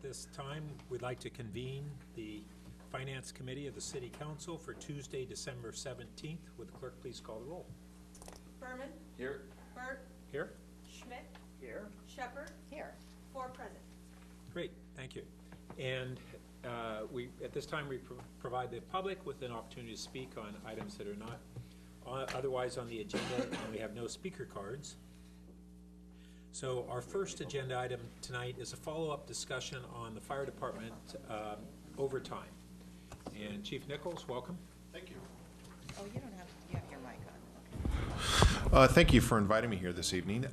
this time, we'd like to convene the Finance Committee of the City Council for Tuesday, December 17th. Would the clerk please call the roll? Berman. Here. Burt. Here? Schmidt. Here. Shepherd. Here. 4 present. Great, thank you. And at this time, we provide the public with an opportunity to speak on items that are not otherwise on the agenda, and we have no speaker cards. So our first agenda item tonight is a follow-up discussion on the fire department overtime. And Chief Nichols, welcome. Thank you. Oh, you don't have, you have your mic on. Thank you for inviting me here this evening.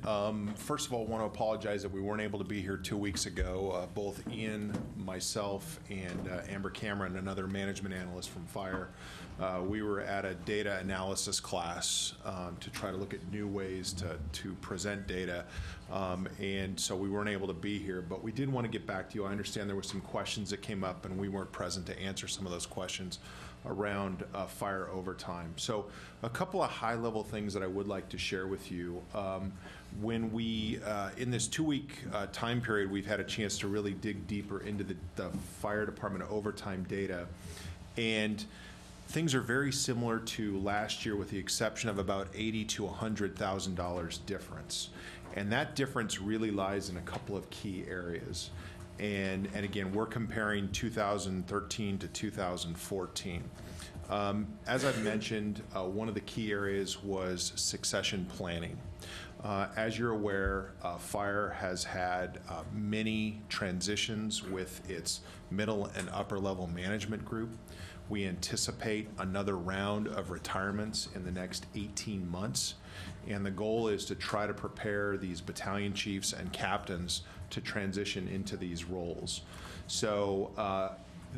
First of all, I want to apologize that we weren't able to be here 2 weeks ago. Both Ian, myself, and Amber Cameron, another management analyst from Fire, we were at a data analysis class to try to look at new ways to present data. And so we weren't able to be here, but we did want to get back to you. I understand there were some questions that came up, and we weren't present to answer some of those questions around fire overtime. So a couple of high-level things that I would like to share with you. When we, in this 2-week time period, we've had a chance to really dig deeper into the fire department overtime data. And things are very similar to last year with the exception of about $80,000 to $100,000 difference. And that difference really lies in a couple of key areas. And again, we're comparing 2013 to 2014. As I've mentioned, one of the key areas was succession planning. As you're aware, Fire has had many transitions with its middle and upper level management group. We anticipate another round of retirements in the next 18 months. And the goal is to try to prepare these battalion chiefs and captains to transition into these roles. So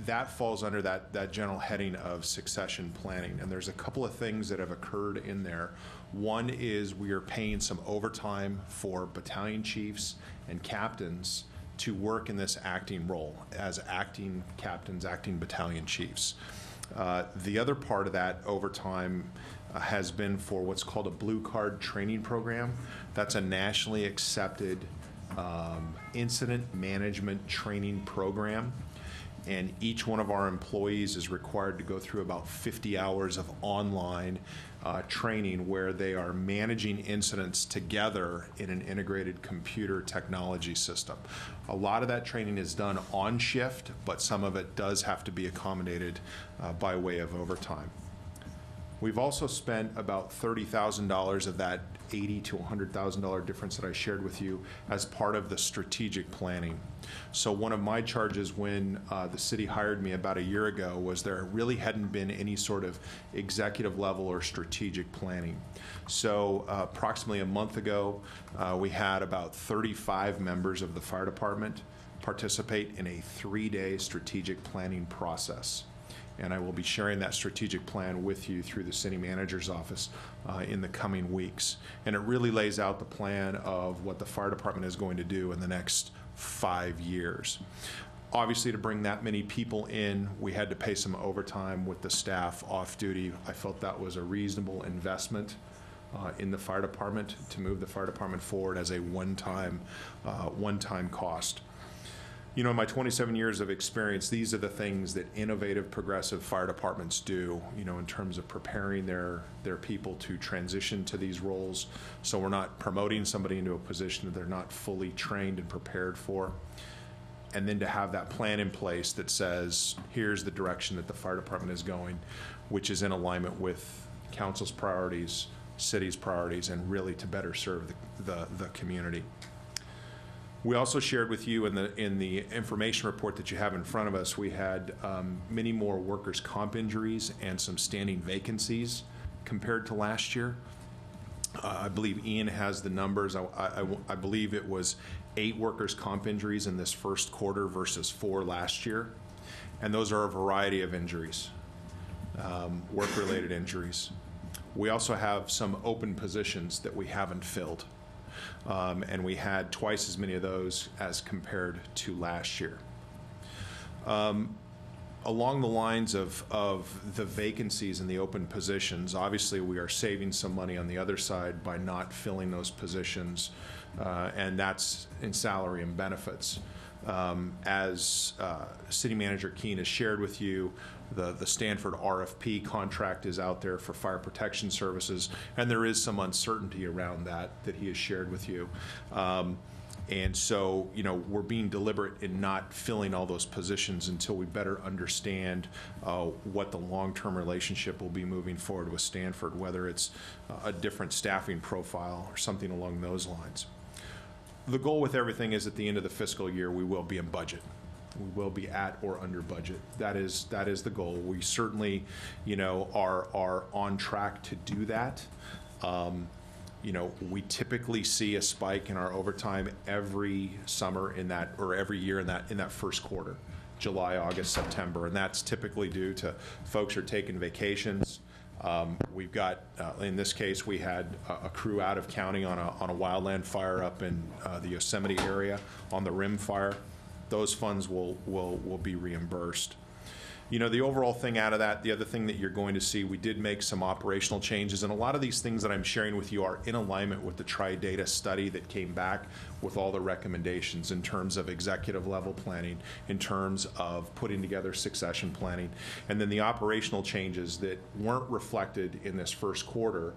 that falls under that general heading of succession planning. And there's a couple of things that have occurred in there. One is we are paying some overtime for battalion chiefs and captains to work in this acting role as acting captains, acting battalion chiefs. The other part of that overtime has been for what's called a blue card training program. That's a nationally accepted incident management training program. And each one of our employees is required to go through about 50 hours of online training where they are managing incidents together in an integrated computer technology system. A lot of that training is done on shift, but some of it does have to be accommodated by way of overtime. We've also spent about $30,000 of that $80,000 to $100,000 difference that I shared with you as part of the strategic planning. So one of my charges when the city hired me about a year ago was there really hadn't been any sort of executive level or strategic planning. So approximately a month ago, we had about 35 members of the fire department participate in a 3-day strategic planning process. And I will be sharing that strategic plan with you through the city manager's office in the coming weeks. And it really lays out the plan of what the fire department is going to do in the next 5 years. Obviously, to bring that many people in, we had to pay some overtime with the staff off duty. I felt that was a reasonable investment in the fire department to move the fire department forward as a one-time cost. You know, in my 27 years of experience, these are the things that innovative, progressive fire departments do, you know, in terms of preparing their people to transition to these roles. So we're not promoting somebody into a position that they're not fully trained and prepared for. And then to have that plan in place that says, here's the direction that the fire department is going, which is in alignment with council's priorities, city's priorities, and really to better serve the community. We also shared with you in the information report that you have in front of us, we had many more workers' comp injuries and some standing vacancies compared to last year. I believe Ian has the numbers. I believe it was 8 workers' comp injuries in this first quarter versus 4 last year. And those are a variety of injuries, work-related injuries. We also have some open positions that we haven't filled. And we had twice as many of those as compared to last year. Along the lines of the vacancies and the open positions, obviously we are saving some money on the other side by not filling those positions, and that's in salary and benefits. As City Manager Keene has shared with you, the Stanford RFP contract is out there for fire protection services, and there is some uncertainty around that he has shared with you. And so, we're being deliberate in not filling all those positions until we better understand what the long-term relationship will be moving forward with Stanford, whether it's a different staffing profile or something along those lines. The goal with everything is at the end of the fiscal year, we will be in budget. We will be at or under budget. That is the goal. We certainly, are on track to do that. We typically see a spike in our overtime every summer every year in that first quarter, July, August, September, and that's typically due to folks are taking vacations. We've got, in this case, we had a crew out of county on a wildland fire up in the Yosemite area on the rim fire. Those funds will be reimbursed. The overall thing out of that, the other thing that you're going to see, we did make some operational changes, and a lot of these things that I'm sharing with you are in alignment with the Tri-Data study that came back with all the recommendations in terms of executive level planning, in terms of putting together succession planning, and then the operational changes that weren't reflected in this first quarter.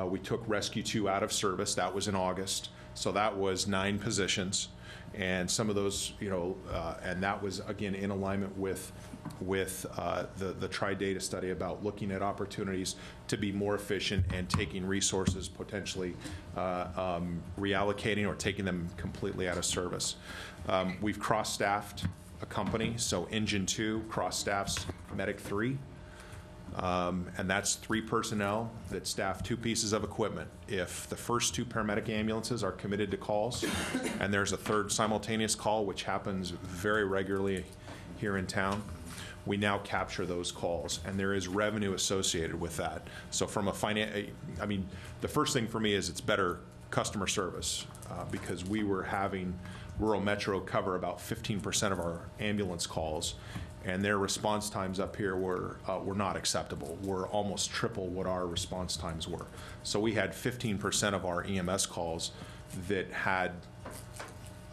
We took Rescue 2 out of service. That was in August, so that was 9 positions. And some of those, and that was, again, in alignment with the Tri-Data study about looking at opportunities to be more efficient and taking resources, potentially reallocating or taking them completely out of service. We've cross-staffed a company, so Engine 2 cross-staffs Medic 3. And that's 3 personnel that staff 2 pieces of equipment. If the first 2 paramedic ambulances are committed to calls, and there's a third simultaneous call, which happens very regularly here in town, we now capture those calls, and there is revenue associated with that. So from the first thing for me is it's better customer service, because we were having rural metro cover about 15% of our ambulance calls, and their response times up here were not acceptable. We're almost triple what our response times were. So we had 15% of our EMS calls that had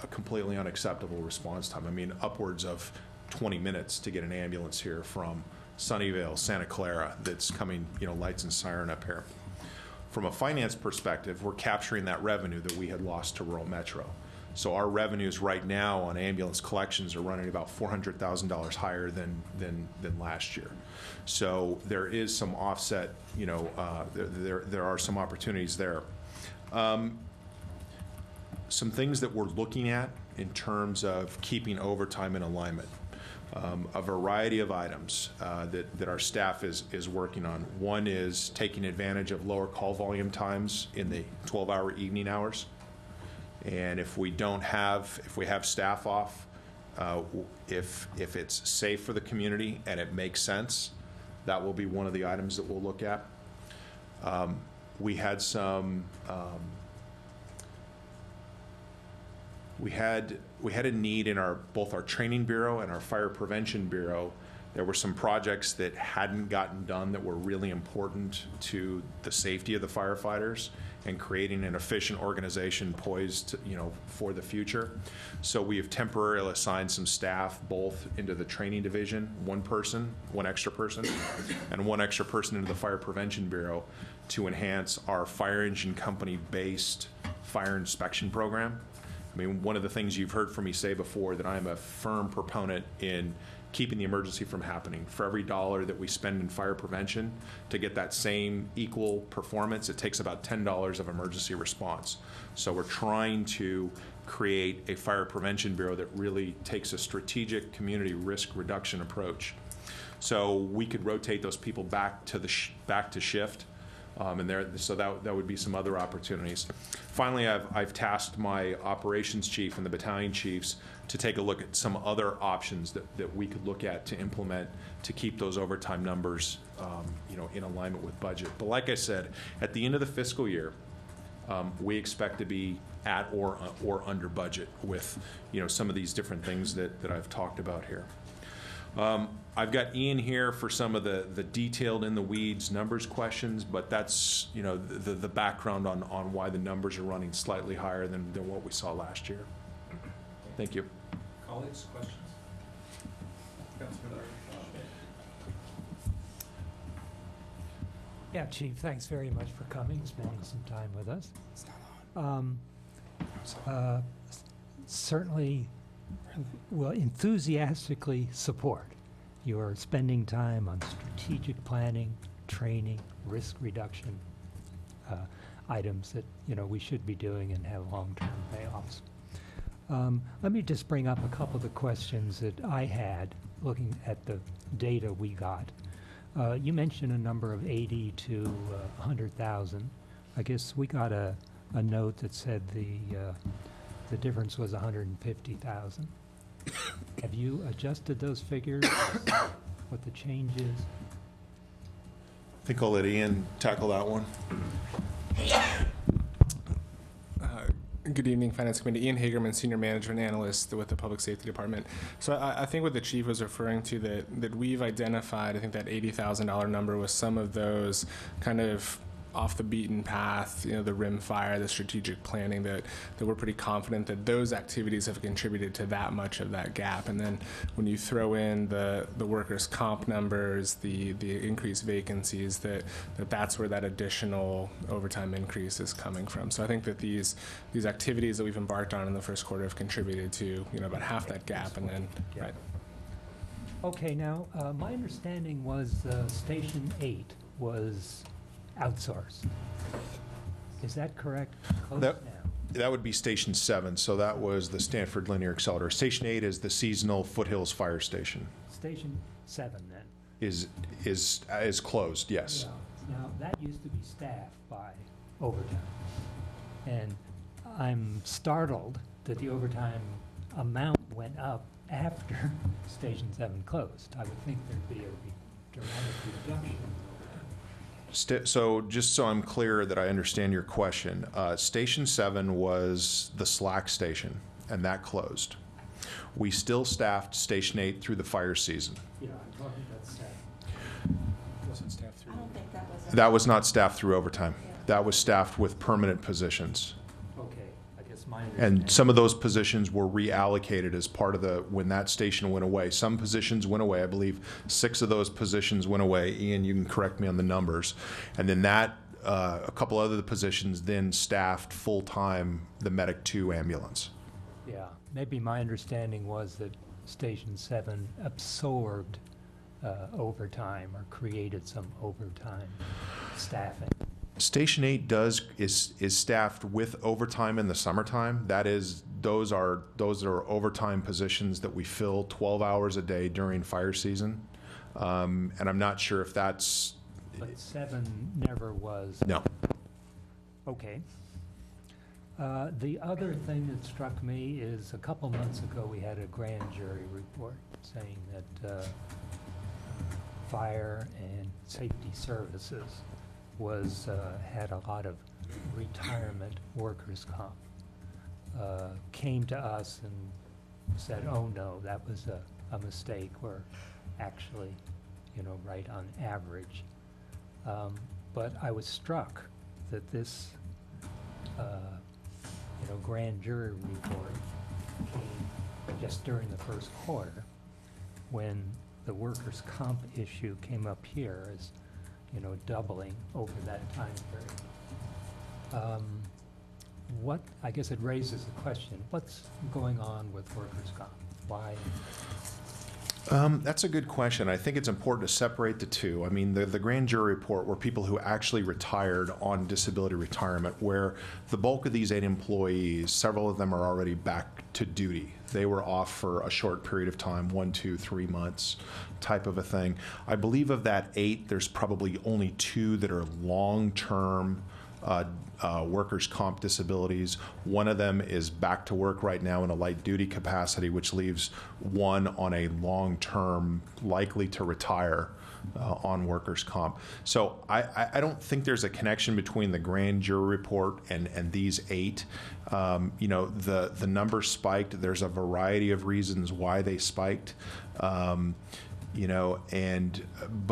a completely unacceptable response time. Upwards of 20 minutes to get an ambulance here from Sunnyvale, Santa Clara, that's coming, lights and siren up here. From a finance perspective, we're capturing that revenue that we had lost to rural metro. So our revenues right now on ambulance collections are running about $400,000 higher than last year. So there is some offset, there are some opportunities there. Some things that we're looking at in terms of keeping overtime in alignment. A variety of items that our staff is working on. One is taking advantage of lower call volume times in the 12-hour evening hours. And if we have staff off, if it's safe for the community and it makes sense, that will be one of the items that we'll look at. We had a need in both our training bureau and our fire prevention bureau. There were some projects that hadn't gotten done that were really important to the safety of the firefighters and creating an efficient organization poised, for the future. So we have temporarily assigned some staff both into the training division, one extra person, and one extra person into the fire prevention bureau to enhance our fire engine company-based fire inspection program. One of the things you've heard from me say before, that I'm a firm proponent in keeping the emergency from happening. For every dollar that we spend in fire prevention, to get that same equal performance, it takes about $10 of emergency response. So we're trying to create a fire prevention bureau that really takes a strategic community risk reduction approach. So we could rotate those people back to shift. So that would be some other opportunities. Finally, I've tasked my operations chief and the battalion chiefs to take a look at some other options that we could look at to implement to keep those overtime numbers, in alignment with budget. But like I said, at the end of the fiscal year, we expect to be at or under budget with, some of these different things that I've talked about here. I've got Ian here for some of the detailed in the weeds numbers questions, but that's, the background on why the numbers are running slightly higher than what we saw last year. Thank you. Colleagues, questions? Yeah, Chief, thanks very much for coming, spending some time with us. Certainly will enthusiastically support your spending time on strategic planning, training, risk reduction, items that, we should be doing and have long-term payoffs. Let me just bring up a couple of the questions that I had looking at the data we got. You mentioned a number of 80 to 100,000. I guess we got a note that said the difference was 150,000. Have you adjusted those figures? What the change is? I think I'll let Ian tackle that one. Good evening, Finance Committee. Ian Hagerman, Senior Management Analyst with the Public Safety Department. So I think what the Chief was referring to, that we've identified, I think that $80,000 number was some of those kind of off the beaten path, the rim fire, the strategic planning, that we're pretty confident that those activities have contributed to that much of that gap. And then when you throw in the workers' comp numbers, the increased vacancies, that's where that additional overtime increase is coming from. So I think that these activities that we've embarked on in the first quarter have contributed to about half that gap. And then, right. Okay, now, my understanding was Station 8 was outsourced. Is that correct? Close now. That would be Station 7, so that was the Stanford Linear Accelerator. Station 8 is the seasonal Foothills Fire Station. Station 7 then? Is closed, yes. Yeah. Now, that used to be staffed by overtime. And I'm startled that the overtime amount went up after Station 7 closed. I would think there'd be a dramatic reduction. So just so I'm clear that I understand your question, Station 7 was the slack station, and that closed. We still staffed Station 8 through the fire season. Yeah, I'm talking about staff. Wasn't staffed through. I don't think that was. That was not staffed through overtime. That was staffed with permanent positions. Okay, I guess my understanding. And some of those positions were reallocated as part of when that station went away. Some positions went away. I believe 6 of those positions went away. Ian, you can correct me on the numbers. And then a couple other positions then staffed full-time the Medic 2 ambulance. Yeah, maybe my understanding was that Station 7 absorbed overtime or created some overtime staffing. Station 8 is staffed with overtime in the summertime. Those are overtime positions that we fill 12 hours a day during fire season. And I'm not sure if that's... But 7 never was. No. Okay. The other thing that struck me is a couple months ago we had a grand jury report saying that fire and safety services had a lot of retirement workers' comp. Came to us and said, oh no, that was a mistake. We're actually, right on average. But I was struck that this, grand jury report came just during the first quarter when the workers' comp issue came up here as doubling over that time period. I guess it raises the question, what's going on with workers' comp? Why? That's a good question. I think it's important to separate the two. I mean, the grand jury report were people who actually retired on disability retirement, where the bulk of these 8 employees, several of them are already back to duty. They were off for a short period of time, 1, 2, 3 months type of a thing. I believe of that 8, there's probably only 2 that are long-term workers' comp disabilities. One of them is back to work right now in a light duty capacity, which leaves 1 on a long-term, likely to retire on workers' comp. So I don't think there's a connection between the grand jury report and these 8. The numbers spiked. There's a variety of reasons why they spiked. But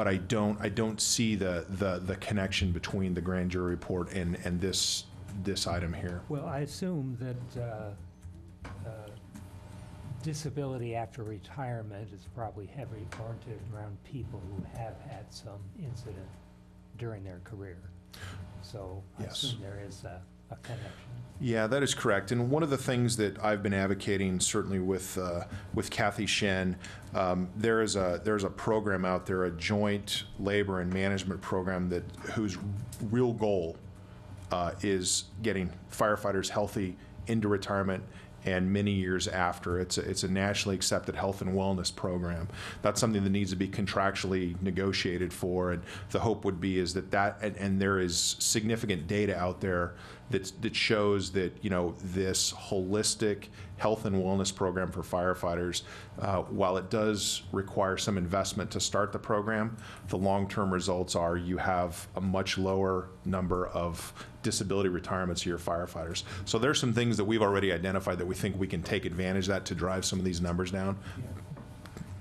I don't see the connection between the grand jury report and this item here. Well, I assume that disability after retirement is probably heavily oriented around people who have had some incident during their career. So I Yes. assume there is a connection. Yeah, that is correct. And one of the things that I've been advocating, certainly with Kathy Shen, there's a program out there, a joint labor and management program whose real goal is getting firefighters healthy into retirement and many years after. It's a nationally accepted health and wellness program. That's something that needs to be contractually negotiated for, and the hope would be is that and there is significant data out there that shows that, you know, this holistic health and wellness program for firefighters, while it does require some investment to start the program, the long-term results are you have a much lower number of disability retirements of your firefighters. So there's some things that we've already identified that we think we can take advantage of that to drive some of these numbers down.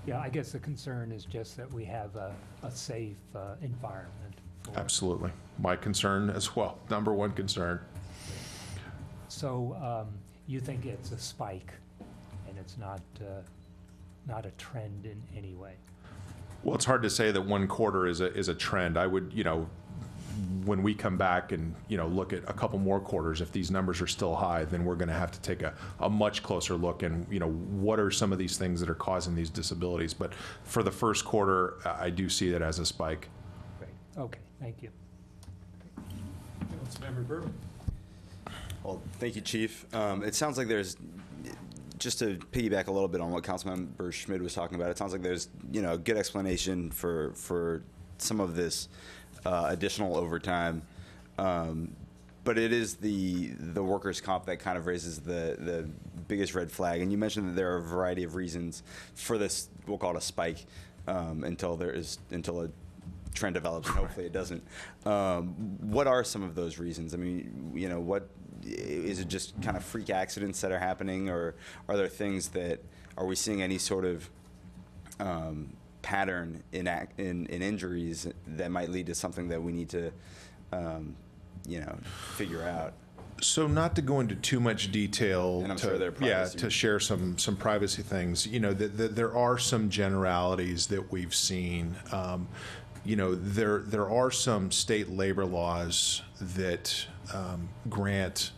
Yeah, I guess the concern is just that we have a safe environment. Absolutely. My concern as well, number one concern. So you think it's a spike and it's not a trend in any way? Well, it's hard to say that one quarter is a trend. I would, you know, when we come back and, you know, look at a couple more quarters, if these numbers are still high, then we're going to have to take a much closer look and, you know, what are some of these things that are causing these disabilities. But for the first quarter, I do see that as a spike. Great. Okay, thank you. Councilmember Berman. Well, thank you, Chief. It sounds like there's, just to piggyback a little bit on what Councilmember Schmidt was talking about, it sounds like there's, you know, a good explanation for some of this additional overtime. But it is the workers' comp that kind of raises the biggest red flag. And you mentioned that there are a variety of reasons for this, we'll call it a spike, until a trend develops, and hopefully it doesn't. What are some of those reasons? I mean, you know, what is it? Just kind of freak accidents that are happening, or are there things that, are we seeing any sort of pattern in injuries that might lead to something that we need to, you know, figure out? So not to go into too much detail, And I'm sure there are privacy to share some privacy things. You know, there are some generalities that we've seen. You know, there are some state labor laws that grant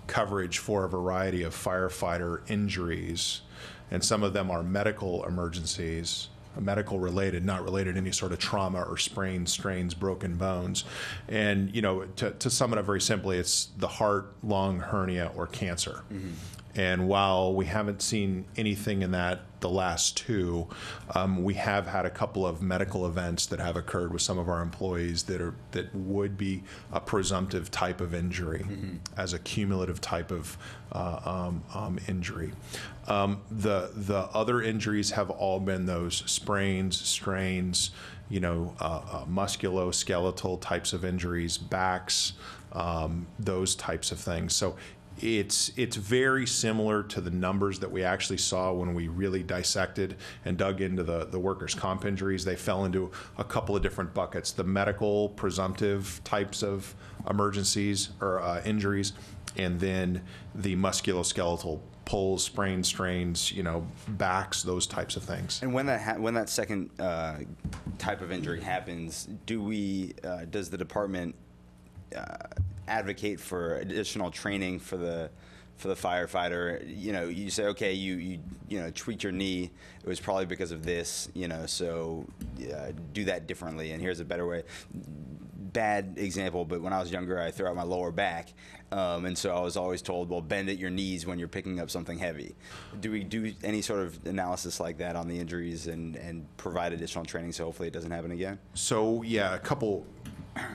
coverage for a variety of firefighter injuries, and some of them are medical emergencies, medical related, not related to any sort of trauma or sprains, strains, broken bones. And, you know, to sum it up very simply, it's the heart, lung, hernia, or cancer. Mm-hmm. And while we haven't seen anything in the last two, we have had a couple of medical events that have occurred with some of our employees that would be a presumptive type of injury, mm-hmm. as a cumulative type of injury. The other injuries have all been those sprains, strains, you know, musculoskeletal types of injuries, backs, those types of things. So it's very similar to the numbers that we actually saw when we really dissected and dug into the workers' comp injuries. They fell into a couple of different buckets: the medical presumptive types of emergencies or injuries, and then the musculoskeletal pulls, sprains, strains, you know, backs, those types of things. And when that second type of injury happens, does the department advocate for additional training for the firefighter? You know, you say, okay, you know, tweaked your knee, it was probably because of this, you know, so do that differently, and here's a better way. Bad example, but when I was younger, I threw out my lower back, and so I was always told, well, bend at your knees when you're picking up something heavy. Do we do any sort of analysis like that on the injuries and provide additional training so hopefully it doesn't happen again? So, yeah, a couple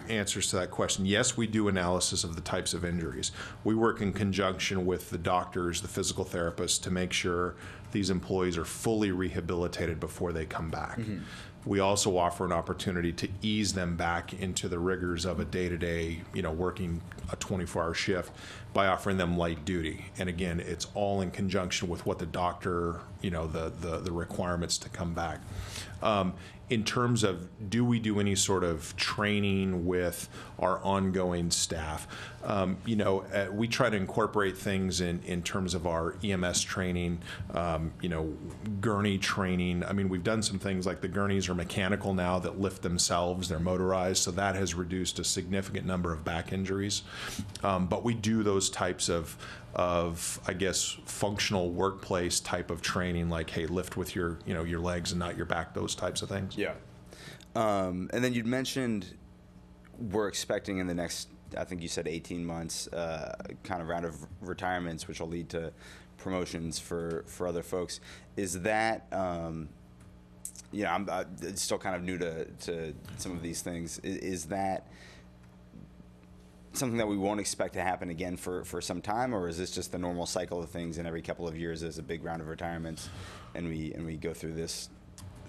answers to that question. Yes, we do analysis of the types of injuries. We work in conjunction with the doctors, the physical therapists, to make sure these employees are fully rehabilitated before they come back. Mm-hmm. We also offer an opportunity to ease them back into the rigors of a day-to-day, you know, working a 24-hour shift by offering them light duty. And again, it's all in conjunction with what the doctor, you know, the requirements to come back. In terms of, do we do any sort of training with our ongoing staff? You know, we try to incorporate things in terms of our EMS training, gurney training. I mean, we've done some things like the gurneys are mechanical now that lift themselves, they're motorized, so that has reduced a significant number of back injuries. But we do those types of, I guess, functional workplace type of training, like, hey, lift with your legs and not your back, those types of things. Yeah. And then you'd mentioned we're expecting in the next, I think you said 18 months, kind of round of retirements, which will lead to promotions for other folks. Is that, I'm still kind of new to some of these things. Is that something that we won't expect to happen again for some time, or is this just the normal cycle of things, and every couple of years there's a big round of retirements, and we go through this?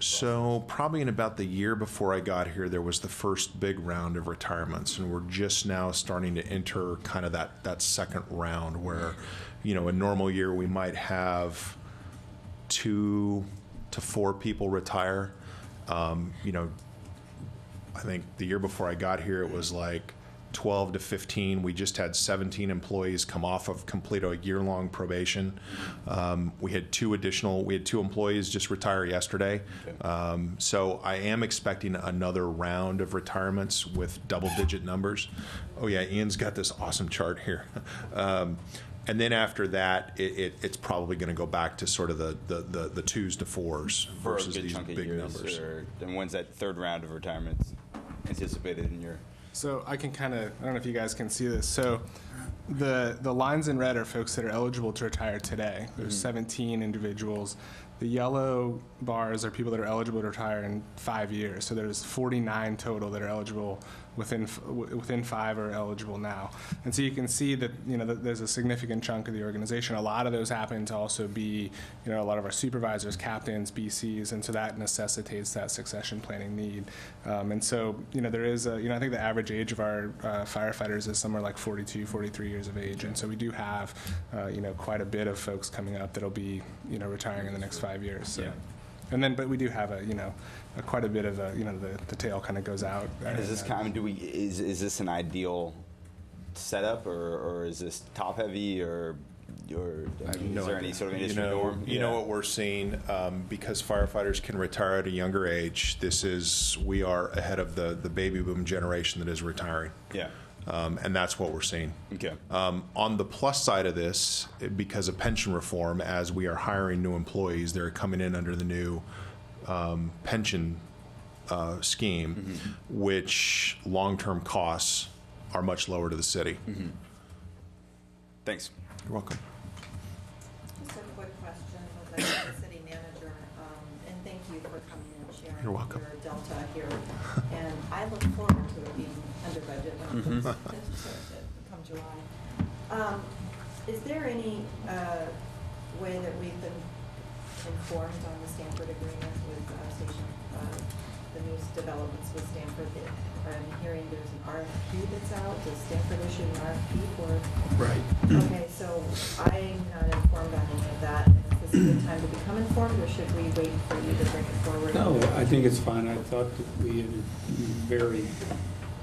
So probably in about the year before I got here, there was the first big round of retirements, and we're just now starting to enter kind of that second round where, a normal year we might have 2 to 4 people retire. I think the year before I got here, it was like 12 to 15. We just had 17 employees come off of complete a year-long probation. We had 2 employees just retire yesterday. So I am expecting another round of retirements with double-digit numbers. Oh yeah, Ian's got this awesome chart here. And then after that, it's probably going to go back to sort of the 2s to 4s versus these big numbers. And when's that third round of retirements anticipated in your? So I can I don't know if you guys can see this. So the lines in red are folks that are eligible to retire today. There's 17 individuals. The yellow bars are people that are eligible to retire in 5 years. So there's 49 total that are eligible within 5 are eligible now. And so you can see that, that there's a significant chunk of the organization. A lot of those happen to also be, a lot of our supervisors, captains, BCs, and so that necessitates that succession planning need. And so, there is I think the average age of our firefighters is somewhere like 42, 43 years of age. And so we do have, quite a bit of folks coming up that'll be, retiring in the next 5 years. So. Yeah. And then, but we do have quite a bit of the tail kind of goes out. And is this is this an ideal setup, or is this top heavy, or is there any sort of industry norm? You know what we're seeing, because firefighters can retire at a younger age. We are ahead of the baby boom generation that is retiring. Yeah. And that's what we're seeing. Okay. On the plus side of this, because of pension reform, as we are hiring new employees, they're coming in under the new pension scheme, which long-term costs are much lower to the city. Thanks. You're welcome. Just a quick question with the city manager, and thank you for coming and sharing You're welcome. your delta here. And I look forward to it being under budget when it come July. Is there any way that we've been informed on the Stanford agreement with the new developments with Stanford? I'm hearing there's an RFP that's out. Does Stanford issue an RFP for? Right. Okay, so I'm not informed on any of that. Is this a good time to become informed, or should we wait for you to bring it forward? No, I think it's fine. I thought that we had very,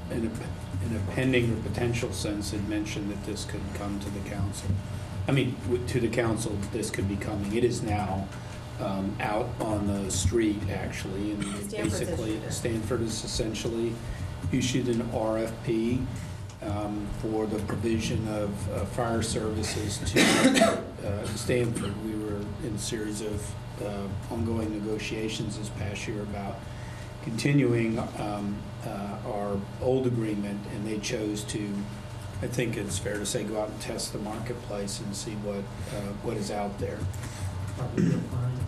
in a pending or potential sense, had mentioned that this could come to the council. I mean, to the council, this could be coming. It is now out on the street, actually, and basically Stanford has essentially issued an RFP for the provision of fire services to Stanford. We were in a series of ongoing negotiations this past year about continuing our old agreement, and they chose to, I think it's fair to say, go out and test the marketplace and see what is out there.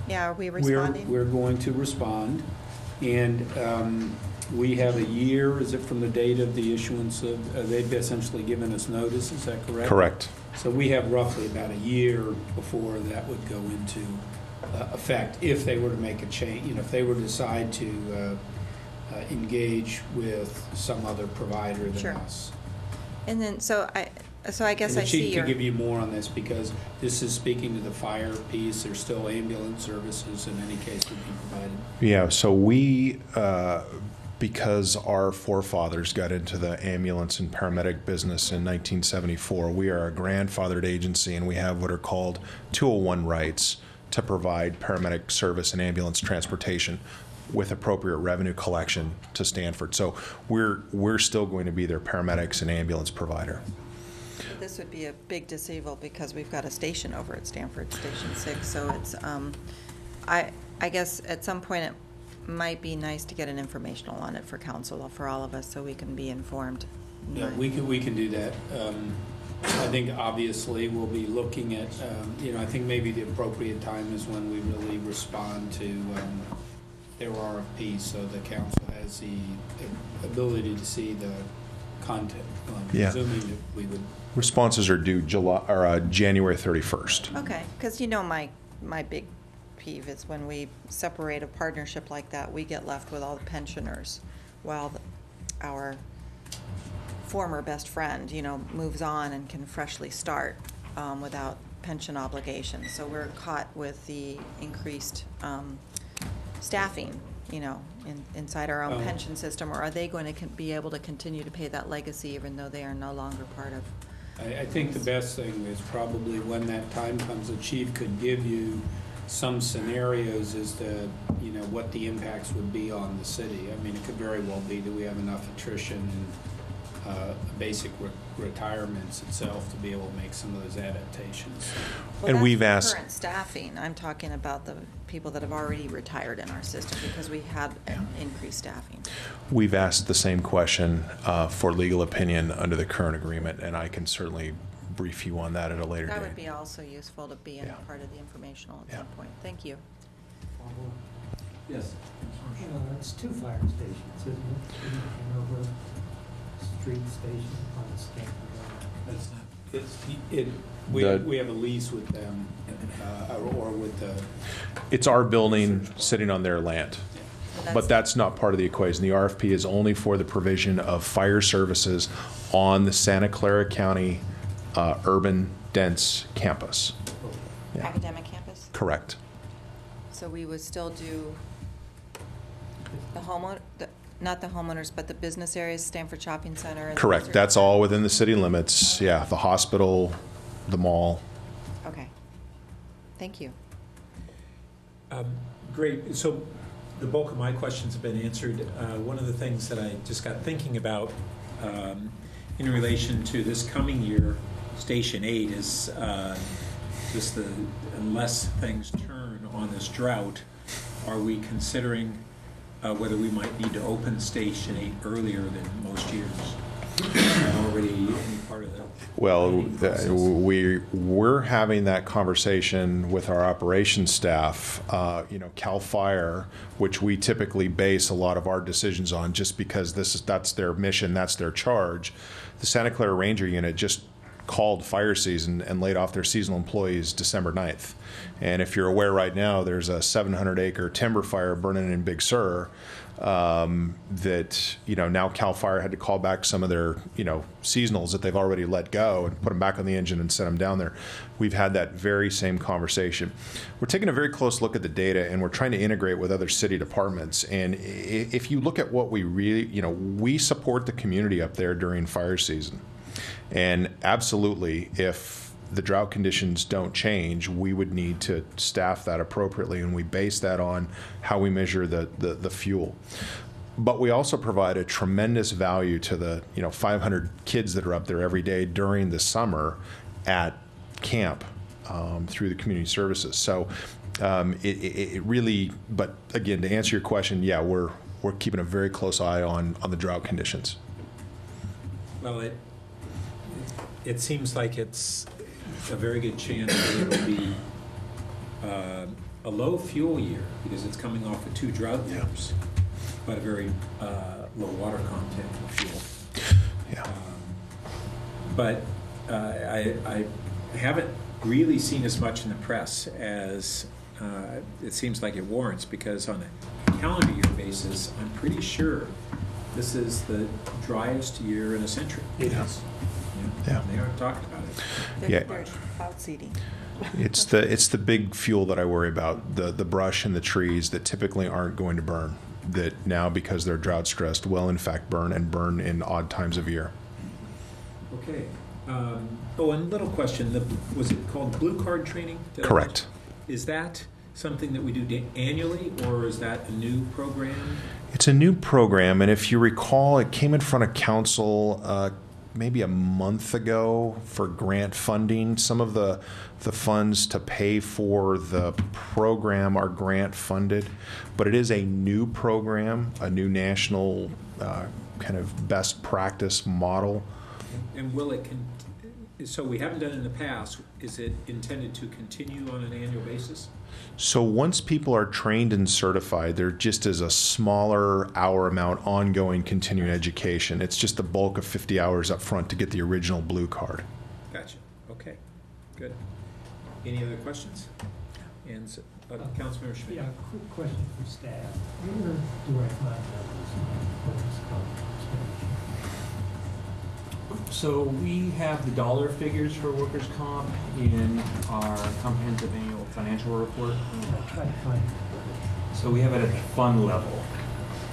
Yeah, are we responding? We're going to respond, and we have a year, is it from the date of the issuance of, they've essentially given us notice, is that correct? Correct. So we have roughly about a year before that would go into effect, if they were to make a change, if they were to decide to engage with some other provider than us. And then, so I guess And I the see chief your. could give you more on this, because this is speaking to the fire piece. There's still ambulance services in any case would be provided. Yeah, so we, because our forefathers got into the ambulance and paramedic business in 1974, we are a grandfathered agency, and we have what are called 201 rights to provide paramedic service and ambulance transportation with appropriate revenue collection to Stanford. So we're still going to be their paramedics and ambulance provider. This would be a big disable because we've got a station over at Stanford, Station 6, so it's, I guess at some point it might be nice to get an informational on it for council, for all of us, so we can be informed. Yeah, we can do that. I think obviously we'll be looking at, I think maybe the appropriate time is when we really respond to their RFP, so the council has the ability to see the content. Yeah. Presuming that we would. Responses are due January 31st. Okay, because my big peeve is when we separate a partnership like that, we get left with all the pensioners while our former best friend, moves on and can freshly start without pension obligations. So we're caught with the increased staffing, inside our own pension system, or are they going to be able to continue to pay that legacy even though they are no longer part of? I think the best thing is probably when that time comes, the chief could give you some scenarios as to, what the impacts would be on the city. I mean, it could very well be that we have enough attrition and basic retirements itself to be able to make some of those adaptations. Well, And that's we've the asked- current staffing. I'm talking about the people that have already retired in our system because we had an increased staffing. We've asked the same question for legal opinion under the current agreement, and I can certainly brief you on that at a later date. That would be also useful to be in Yeah. part of the informational at Yeah. some point. Thank you. Yes. It's 2 fire stations, isn't it? Hanover Street Station on the Stanford Road. We have a lease with them, or with the. It's our building sitting on their land. But that's not part of the equation. The RFP is only for the provision of fire services on the Santa Clara County urban dense campus. Yeah. Academic campus? Correct. So we would still do the homeowner, not the homeowners, but the business areas, Stanford Shopping Center? and Correct. those are- That's all within the city limits. Yeah, the hospital, the mall. Okay. Thank you. Great. So the bulk of my questions have been answered. One of the things that I just got thinking about in relation to this coming year, Station 8, is just unless things turn on this drought, are we considering whether we might need to open Station 8 earlier than most years? Already any part of that? Well, we're having that conversation with our operations staff. CAL FIRE, which we typically base a lot of our decisions on, just because that's their mission, that's their charge. The Santa Clara Ranger Unit just called fire season and laid off their seasonal employees December 9th. And if you're aware right now, there's a 700-acre timber fire burning in Big Sur that, now CAL FIRE had to call back some of their, seasonals that they've already let go and put them back on the engine and send them down there. We've had that very same conversation. We're taking a very close look at the data, and we're trying to integrate with other city departments. And if you look at what we really, we support the community up there during fire season. And absolutely, if the drought conditions don't change, we would need to staff that appropriately, and we base that on how we measure the fuel. But we also provide a tremendous value to the 500 kids that are up there every day during the summer at camp through the community services. So it really, but again, to answer your question, yeah, we're keeping a very close eye on the drought conditions. Well, it seems like it's a very good chance that it'll be a low fuel year because it's coming off of 2 drought years, but a very low water content of fuel. Yeah. But I haven't really seen as much in the press as it seems like it warrants, because on a calendar year basis, I'm pretty sure this is the driest year in a century. It is. Yeah. They aren't talking about it. Yeah. They're cloud seeding. It's the big fuel that I worry about, the brush and the trees that typically aren't going to burn, that now, because they're drought stressed, will in fact burn, and burn in odd times of year. Okay. And little question, was it called Blue Card training? Did I Correct. Is that something that we do annually, or is that a new program? It's a new program, and if you recall, it came in front of council maybe a month ago for grant funding. Some of the funds to pay for the program are grant funded, but it is a new program, a new national kind of best practice model. And will it, so we haven't done it in the past, is it intended to continue on an annual basis? So once people are trained and certified, there just is a smaller hour amount ongoing continuing education. It's just the bulk of 50 hours up front to get the original blue card. Gotcha. Okay, good. Any other questions? And Councilmember Schmidt? Yeah, quick question for staff. What are direct line numbers on workers' comp expenditure? So we have the dollar figures for workers' comp in our comprehensive annual financial report. I tried to find it. So we have it at the fund level.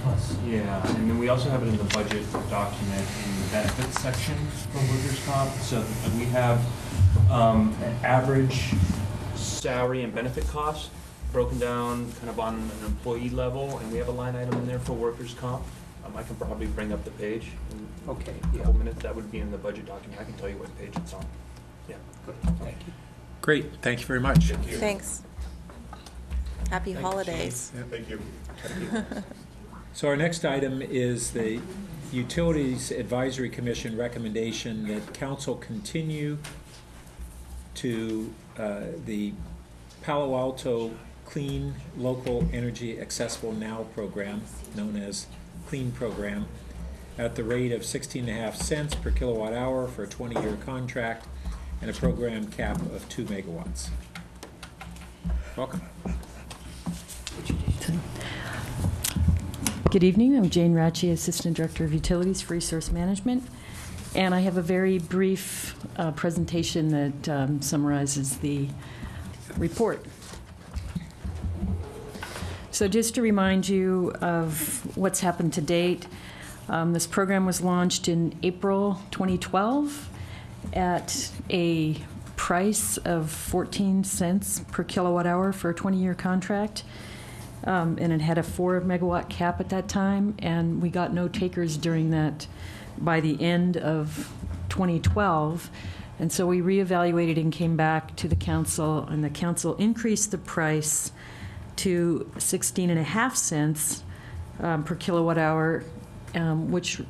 Plus, Yeah, and then we also have it in the budget document in the benefits section for workers' comp. So we have an average salary and benefit costs broken down kind of on an employee level, and we have a line item in there for workers' comp. I can probably bring up the page in okay, a couple minutes. That would be in the budget document. I can tell you what page it's on. Yeah. good, thank you. Great, thank you very much. Thanks. Happy holidays. Thank you. So our next item is the Utilities Advisory Commission recommendation that council continue to the Palo Alto Clean Local Energy Accessible Now program, known as CLEAN program, at the rate of 16.5 cents per kilowatt hour for a 20-year contract and a program cap of 2 megawatts. Welcome. Good evening. I'm Jane Ratchey, Assistant Director of Utilities for Resource Management. And I have a very brief presentation that summarizes the report. So just to remind you of what's happened to date, this program was launched in April 2012 at a price of 14 cents per kilowatt hour for a 20-year contract. And it had a 4 megawatt cap at that time, and we got no takers during that by the end of 2012. And so we reevaluated and came back to the council, and the council increased the price to 16.5 cents per kilowatt hour, which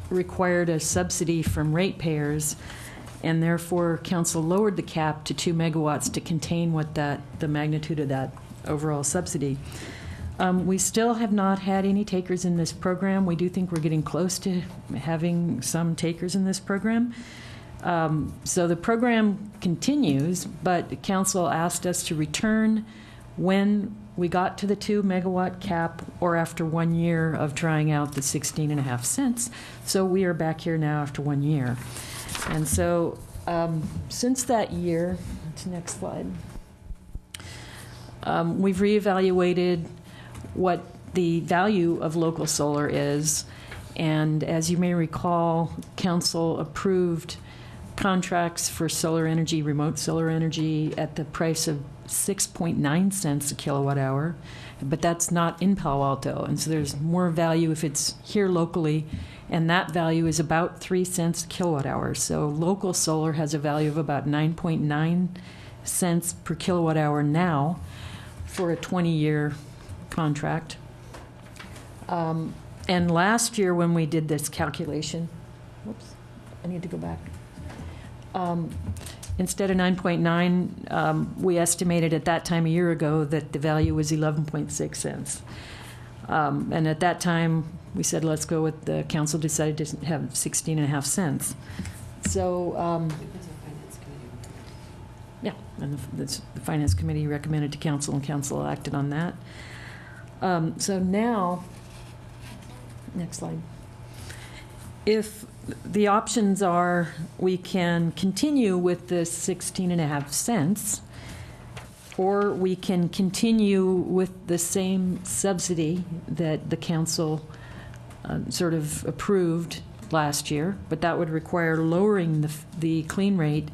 required a subsidy from ratepayers, and therefore council lowered the cap to 2 megawatts to contain what the magnitude of that overall subsidy. We still have not had any takers in this program. We do think we're getting close to having some takers in this program. So the program continues, but council asked us to return when we got to the 2 megawatt cap or after 1 year of trying out the 16.5 cents. So we are back here now after 1 year. And so since that year, to the next slide, we've reevaluated what the value of local solar is. And as you may recall, council approved contracts for solar energy, remote solar energy, at the price of 6.9 cents a kilowatt hour, but that's not in Palo Alto, and so there's more value if it's here locally, and that value is about 3 cents a kilowatt hour. So local solar has a value of about 9.9 cents per kilowatt hour now for a 20-year contract. And last year when we did this calculation, whoops, I need to go back. Instead of 9.9, we estimated at that time a year ago that the value was 11.6 cents. And at that time, we said, let's go with the council decided to have 16.5 cents. So, yeah, and the Finance Committee recommended to council, and council acted on that. So now, next slide. If the options are, we can continue with the 16.5 cents, or we can continue with the same subsidy that the council sort of approved last year, but that would require lowering the clean rate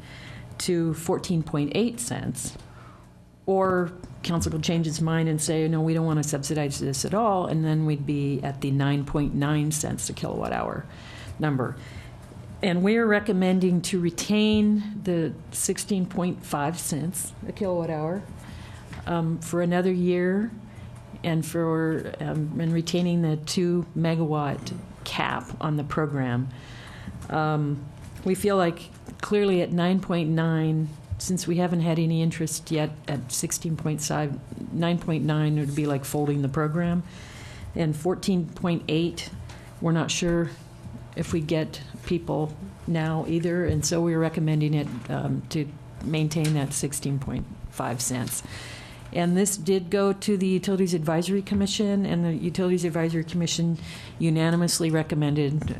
to 14.8 cents, Or council could change its mind and say, no, we don't want to subsidize this at all, and then we'd be at the 9.9 cents a kilowatt hour number. And we're recommending to retain the 16.5 cents a kilowatt hour for another year, and for and retaining the 2 megawatt cap on the program. We feel like clearly at 9.9, since we haven't had any interest yet at 16.5, 9.9 would be like folding the program. And 14.8, we're not sure if we get people now either, and so we're recommending it to maintain that 16.5 cents. And this did go to the Utilities Advisory Commission, and the Utilities Advisory Commission unanimously recommended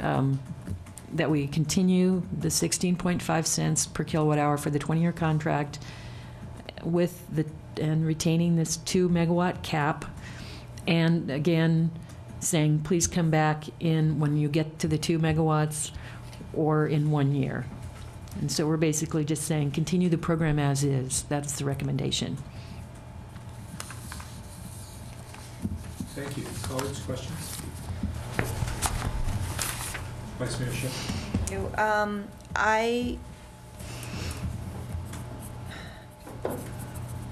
that we continue the 16.5 cents per kilowatt hour for the 20-year contract and retaining this 2 megawatt cap, and again saying please come back in when you get to the 2 megawatts or in 1 year. And so we're basically just saying continue the program as is. That's the recommendation. Thank you. Colleagues, questions? Vice Mayor Schiff.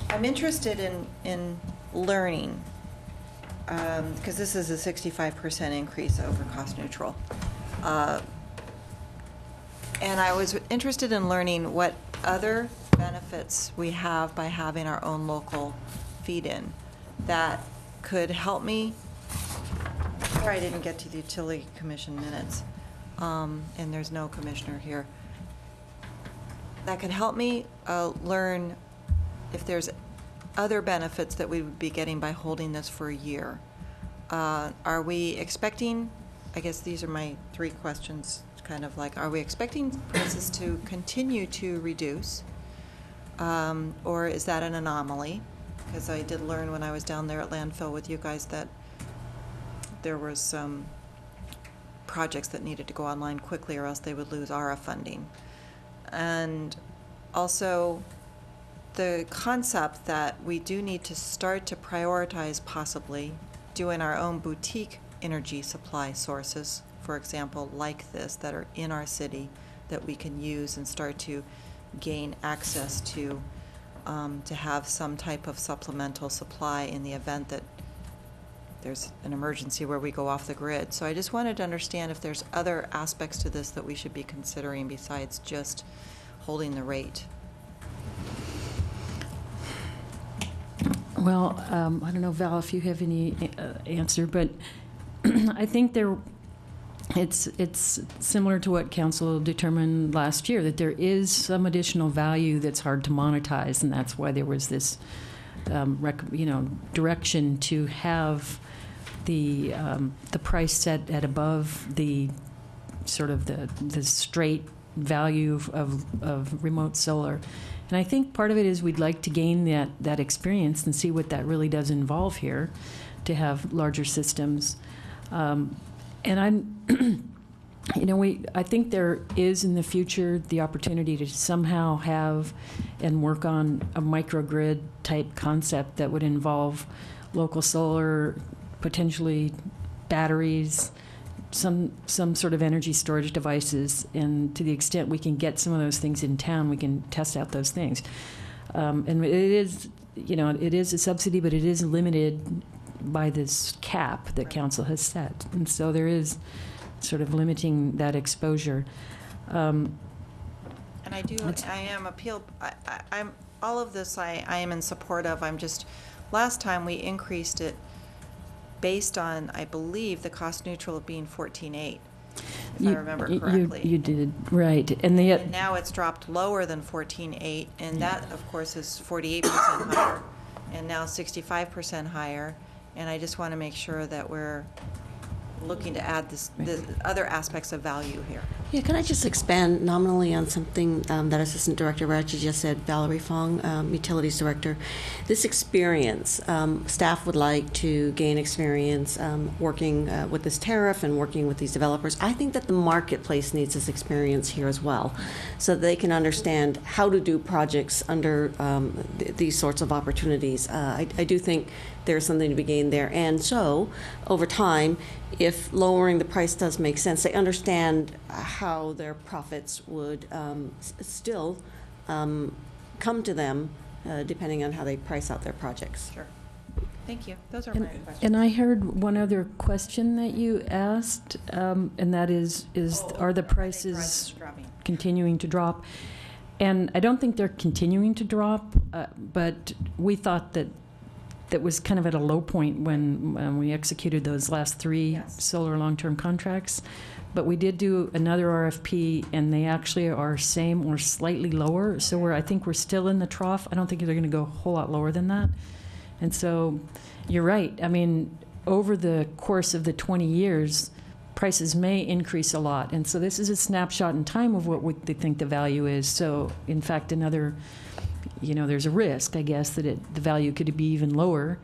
I'm interested in learning, because this is a 65% increase over cost neutral. And I was interested in learning what other benefits we have by having our own local feed-in that could help me. Sorry, I didn't get to the Utility Commission minutes, and there's no commissioner here. That could help me learn if there's other benefits that we would be getting by holding this for a year. Are we expecting, I guess these are my 3 questions, kind of like, are we expecting prices to continue to reduce? Or is that an anomaly? Because I did learn when I was down there at landfill with you guys that there was some projects that needed to go online quickly or else they would lose ARA funding. And also the concept that we do need to start to prioritize possibly doing our own boutique energy supply sources, for example, like this, that are in our city that we can use and start to gain access to have some type of supplemental supply in the event that there's an emergency where we go off the grid. So I just wanted to understand if there's other aspects to this that we should be considering besides just holding the rate. Well, I don't know, Val, if you have any answer, but I think it's similar to what council determined last year, that there is some additional value that's hard to monetize, and that's why there was this direction to have the price set at above the sort of the straight value of remote solar. And I think part of it is we'd like to gain that experience and see what that really does involve here, to have larger systems. And I think there is in the future the opportunity to somehow have and work on a microgrid type concept that would involve local solar, potentially batteries, some sort of energy storage devices, and to the extent we can get some of those things in town, we can test out those things. And it is a subsidy, but it is limited by this cap that council has set, and so there is sort of limiting that exposure. And I am all of this I am in support of. Last time we increased it based on, I believe, the cost neutral of being 14.8, if I remember correctly. You did, right. And now it's dropped lower than 14.8, and that, of course, is 48% higher, and now 65% higher. And I just want to make sure that we're looking to add the other aspects of value here. Yeah, can I just expand nominally on something that Assistant Director Ratchey just said, Valerie Fong, Utilities Director. This experience, staff would like to gain experience working with this tariff and working with these developers. I think that the marketplace needs this experience here as well, so that they can understand how to do projects under these sorts of opportunities. I do think there's something to be gained there. And so, over time, if lowering the price does make sense, they understand how their profits would still come to them depending on how they price out their projects. Sure. Thank you. Those are my questions. And I heard one other question that you asked, and that is are the prices dropping? continuing to drop? And I don't think they're continuing to drop, but we thought that was kind of at a low point when we executed those last 3 Yes. solar long-term contracts. But we did do another RFP, and they actually are same or slightly lower. So I think we're still in the trough. I don't think they're going to go a whole lot lower than that. And so you're right. I mean, over the course of the 20 years, prices may increase a lot. And so this is a snapshot in time of what they think the value is. So, in fact, there's a risk, I guess, that the value could be even lower,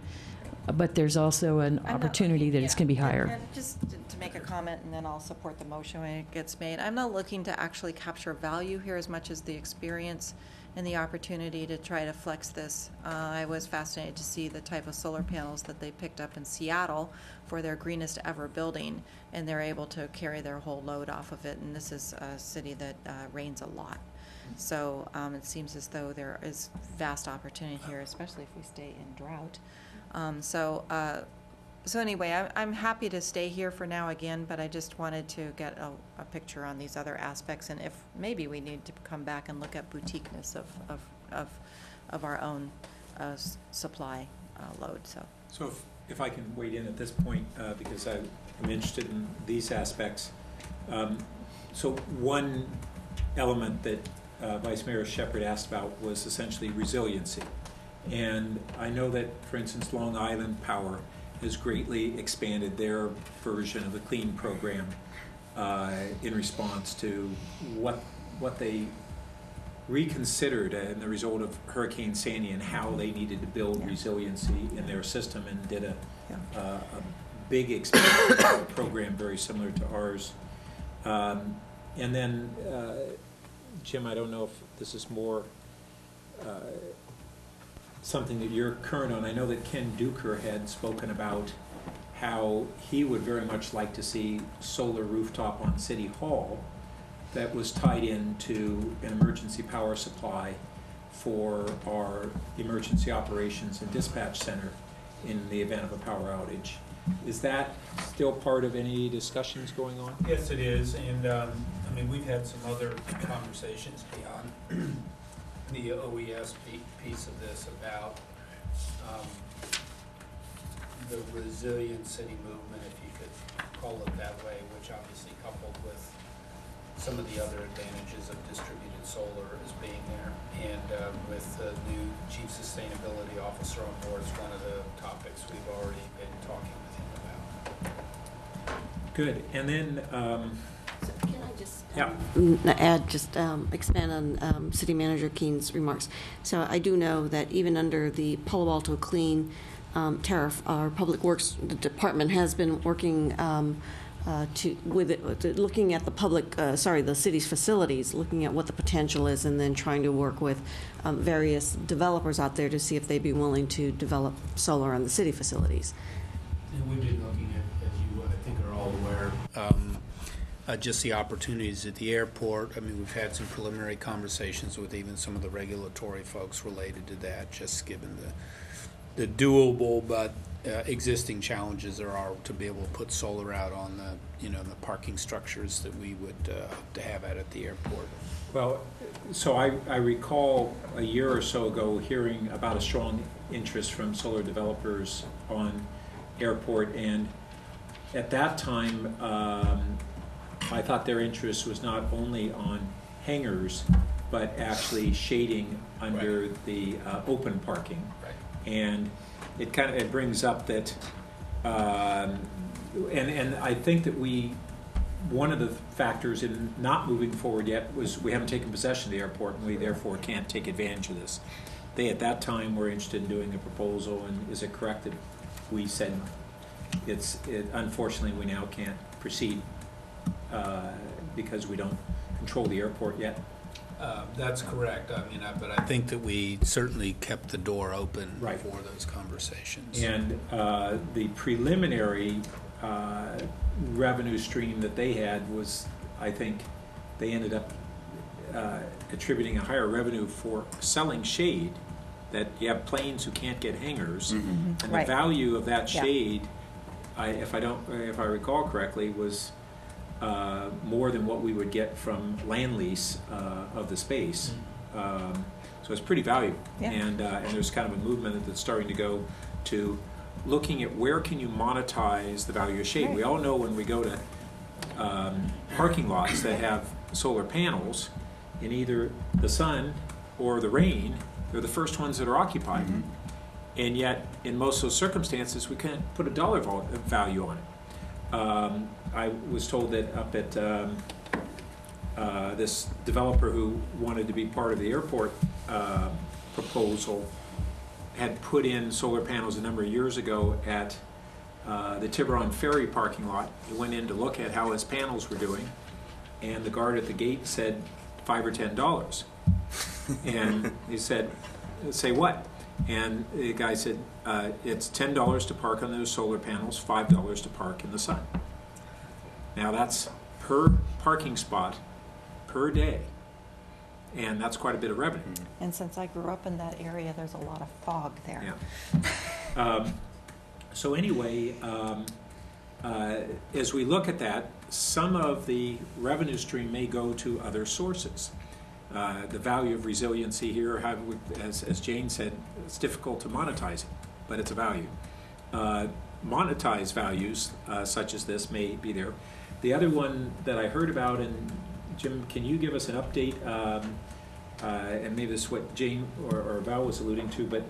but there's also an opportunity that it's going to be higher. And just to make a comment, and then I'll support the motion when it gets made. I'm not looking to actually capture value here as much as the experience and the opportunity to try to flex this. I was fascinated to see the type of solar panels that they picked up in Seattle for their greenest ever building, and they're able to carry their whole load off of it. And this is a city that rains a lot. So it seems as though there is vast opportunity here, especially if we stay in drought. So anyway, I'm happy to stay here for now again, but I just wanted to get a picture on these other aspects, and if maybe we need to come back and look at boutiqueness of our own supply load. So if I can wade in at this point, because I'm interested in these aspects. So one element that Vice Mayor Shepherd asked about was essentially resiliency. And I know that, for instance, Long Island Power has greatly expanded their version of the CLEAN program in response to what they reconsidered in the result of Hurricane Sandy and how they needed to build resiliency in their system, and did a big expansion program very similar to ours. And then, Jim, I don't know if this is more something that you're current on. I know that Ken Duker had spoken about how he would very much like to see solar rooftop on City Hall that was tied into an emergency power supply for our emergency operations and dispatch center in the event of a power outage. Is that still part of any discussions going on? Yes, it is, and I mean, we've had some other conversations beyond the OES piece of this about the resilient city movement, if you could call it that way, which obviously coupled with some of the other advantages of distributed solar as being there, and with the new chief sustainability officer on board is one of the topics we've already been talking with him about. Good. And then So can I just expand on City Manager Keene's remarks? So I do know that even under the Palo Alto Clean tariff, our Public Works Department has been working looking at the city's facilities, looking at what the potential is, and then trying to work with various developers out there to see if they'd be willing to develop solar on the city facilities. And we've been looking at, as you I think are all aware, just the opportunities at the airport. I mean, we've had some preliminary conversations with even some of the regulatory folks related to that, just given the doable but existing challenges there are to be able to put solar out on the parking structures that we would hope to have at the airport. well, so I recall a year or so ago hearing about a strong interest from solar developers on airport, and at that time I thought their interest was not only on hangars but actually shading under the open parking. Right. And it brings up that and I think that we one of the factors in not moving forward yet was we haven't taken possession of the airport, and we therefore can't take advantage of this. They, at that time, were interested in doing a proposal, and is it correct that we said unfortunately, we now can't proceed because we don't control the airport yet? That's correct. I mean, but I think that we certainly kept the door open Right. for those conversations. And the preliminary revenue stream that they had was, I think, they ended up attributing a higher revenue for selling shade, that you have planes who can't get hangars, and the Right. value of that Yeah. shade, if I recall correctly, was more than what we would get from land lease of the space. So it's pretty valuable. Yeah. And there's kind of a movement that's starting to go to looking at where can you monetize the value of shade. Right. We all know when we go to parking lots that have solar panels, in either the sun or the rain, they're the first ones that are occupied. And yet, in most of those circumstances, we can't put a dollar value on it. I was told that up at this developer who wanted to be part of the airport proposal had put in solar panels a number of years ago at the Tiburon Ferry parking lot. He went in to look at how his panels were doing, and the guard at the gate said $5 or $10. And he said, "Say what?" And the guy said, "It's $10 to park on those solar panels, $5 to park in the sun." Now that's per parking spot per day, and that's quite a bit of revenue. And since I grew up in that area, there's a lot of fog there. Yeah. So anyway, as we look at that, some of the revenue stream may go to other sources. The value of resiliency here, as Jane said, it's difficult to monetize it, but it's a value. Monetized values such as this may be there. The other one that I heard about, and Jim, can you give us an update? And maybe this is what Jane or Val was alluding to, but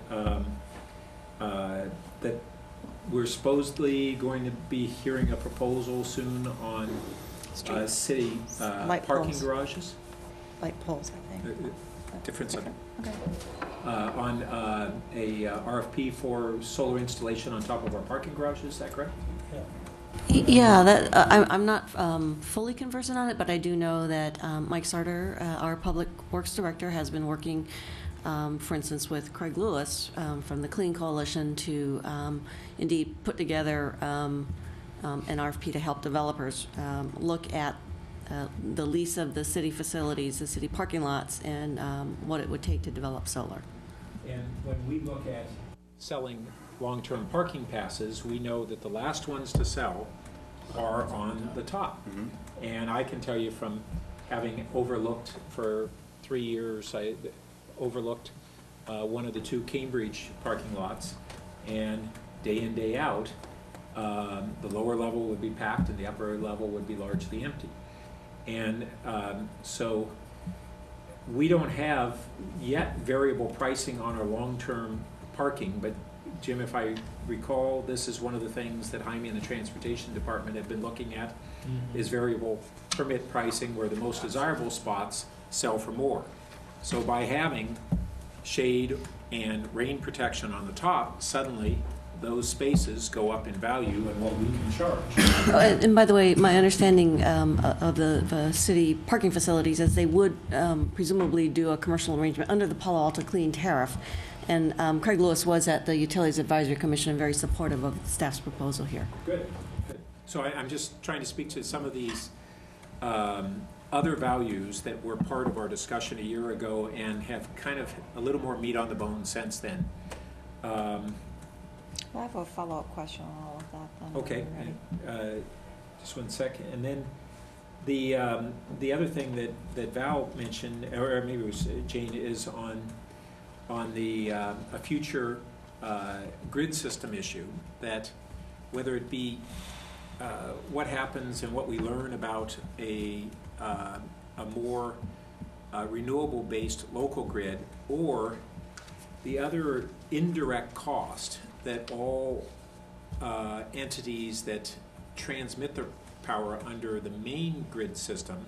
that we're supposedly going to be hearing a proposal soon on city Light parking poles. garages. Light poles, I think. Different subject. Okay. On a RFP for solar installation on top of our parking garages, is that correct? Yeah, that, I'm not fully conversant on it, but I do know that Mike Sarter, our Public Works Director, has been working, for instance, with Craig Lewis from the Clean Coalition to indeed put together an RFP to help developers look at the lease of the city facilities, the city parking lots, and what it would take to develop solar. And when we look at selling long-term parking passes, we know that the last ones to sell are on the top. And I can tell you from having overlooked for 3 years, I overlooked one of the two Cambridge parking lots, and day in, day out, the lower level would be packed and the upper level would be largely empty. And so we don't have yet variable pricing on our long-term parking, but Jim, if I recall, this is one of the things that Jaime and the Transportation Department have been looking at, is variable permit pricing where the most desirable spots sell for more. So by having shade and rain protection on the top, suddenly those spaces go up in value and what we can charge. And by the way, my understanding of the city parking facilities is they would presumably do a commercial arrangement under the Palo Alto Clean Tariff. And Craig Lewis was at the Utilities Advisory Commission and very supportive of staff's proposal here. Good. So I'm just trying to speak to some of these other values that were part of our discussion a year ago and have kind of a little more meat on the bone since then. I have a follow-up question on all of that then. Okay, Are you ready? just 1 second. And then the other thing that Val mentioned, or maybe it was Jane, is on the a future grid system issue, that whether it be what happens and what we learn about a more renewable-based local grid, or the other indirect cost that all entities that transmit their power under the main grid system,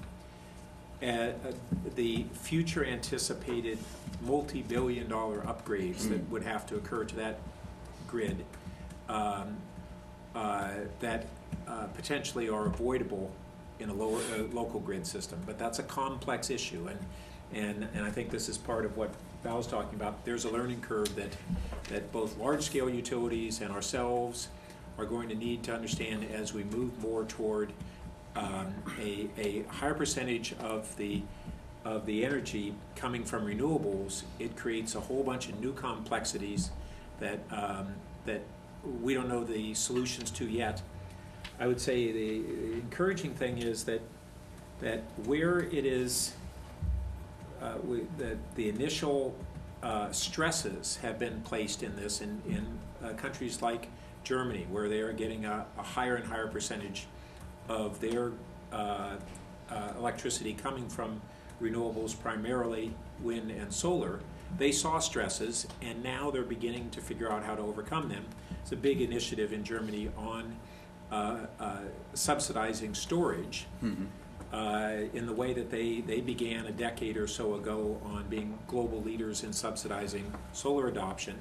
the future anticipated multi-billion-dollar upgrades that would have to occur to that grid that potentially are avoidable in a local grid system. But that's a complex issue, and I think this is part of what Val's talking about. There's a learning curve that both large-scale utilities and ourselves are going to need to understand as we move more toward a higher percentage of the energy coming from renewables. It creates a whole bunch of new complexities that we don't know the solutions to yet. I would say the encouraging thing is that where it is the initial stresses have been placed in this in countries like Germany, where they are getting a higher and higher percentage of their electricity coming from renewables, primarily wind and solar. They saw stresses, and now they're beginning to figure out how to overcome them. It's a big initiative in Germany on subsidizing storage in the way that they began a decade or so ago on being global leaders in subsidizing solar adoption.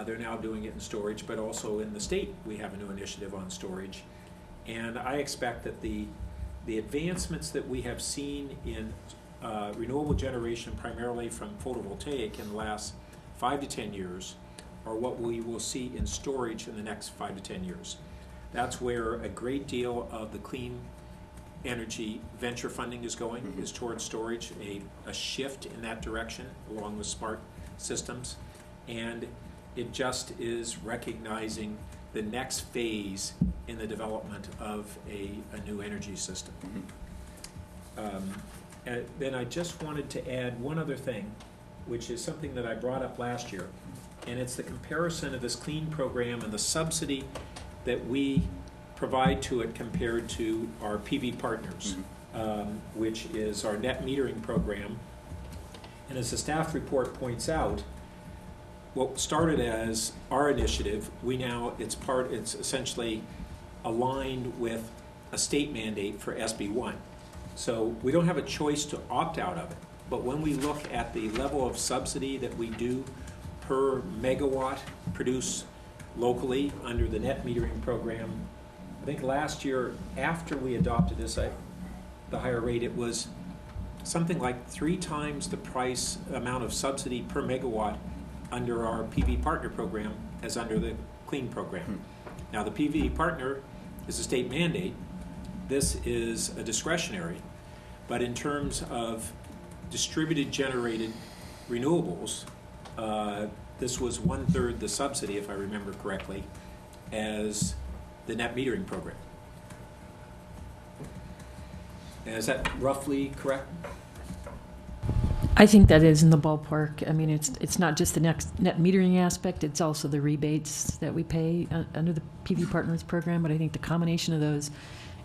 They're now doing it in storage, but also in the state we have a new initiative on storage. And I expect that the advancements that we have seen in renewable generation, primarily from photovoltaic, in the last 5 to 10 years are what we will see in storage in the next 5 to 10 years. That's where a great deal of the clean energy venture funding is going, is towards storage, a shift in that direction along with smart systems. And it just is recognizing the next phase in the development of a new energy system. And then I just wanted to add one other thing, which is something that I brought up last year, and it's the comparison of this clean program and the subsidy that we provide to it compared to our PV partners, which is our net metering program. And as the staff report points out, what started as our initiative, it's essentially aligned with a state mandate for SB1. So we don't have a choice to opt out of it. But when we look at the level of subsidy that we do per megawatt produced locally under the net metering program, I think last year, after we adopted this, the higher rate, it was something like 3 times the amount of subsidy per megawatt under our PV partner program as under the clean program. Now the PV partner is a state mandate. This is a discretionary, but in terms of distributed generated renewables, this was 1/3 the subsidy, if I remember correctly, as the net metering program. And is that roughly correct? I think that is in the ballpark. I mean, it's not just the net metering aspect, it's also the rebates that we pay under the PV Partners program, but I think the combination of those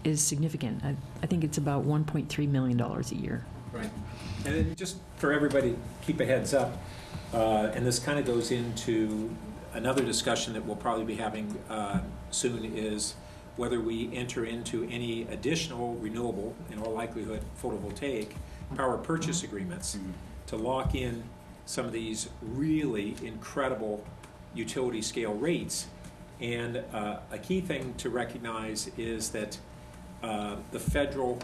is significant. I think it's about $1.3 million a year. Right. And then just for everybody to keep a heads up, and this kind of goes into another discussion that we'll probably be having soon, is whether we enter into any additional renewable, in all likelihood photovoltaic, power purchase agreements to lock in some of these really incredible utility scale rates. And a key thing to recognize is that the federal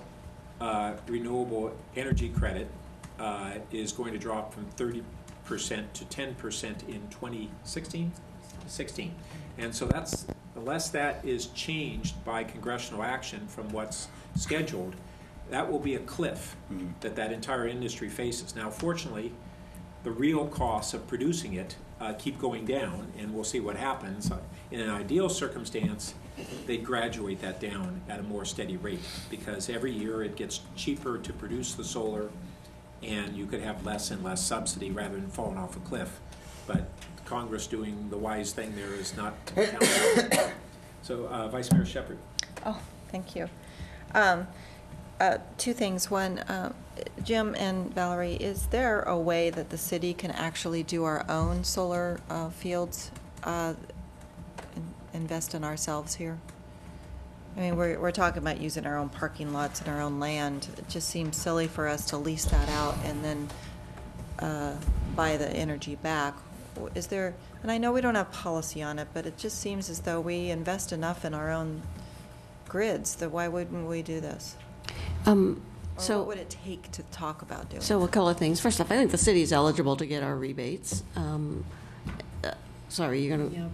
renewable energy credit is going to drop from 30% to 10% in 2016. And so that's, unless that is changed by congressional action from what's scheduled, that will be a cliff that entire industry faces. Now, fortunately, the real costs of producing it keep going down, and we'll see what happens. In an ideal circumstance, they graduate that down at a more steady rate, because every year it gets cheaper to produce the solar, and you could have less and less subsidy rather than falling off a cliff. But Congress doing the wise thing there is not to be counted on. So, Vice Mayor Shepherd. Oh, thank you. 2 things. One, Jim and Valerie, is there a way that the city can actually do our own solar fields, invest in ourselves here? I mean, we're talking about using our own parking lots and our own land. It just seems silly for us to lease that out and then buy the energy back. Is there, and I know we don't have policy on it, but it just seems as though we invest enough in our own grids, that why wouldn't we do this? Or So- what would it take to talk about doing So a couple of things. First off, I think the city is eligible to get our rebates. Sorry, you're going to...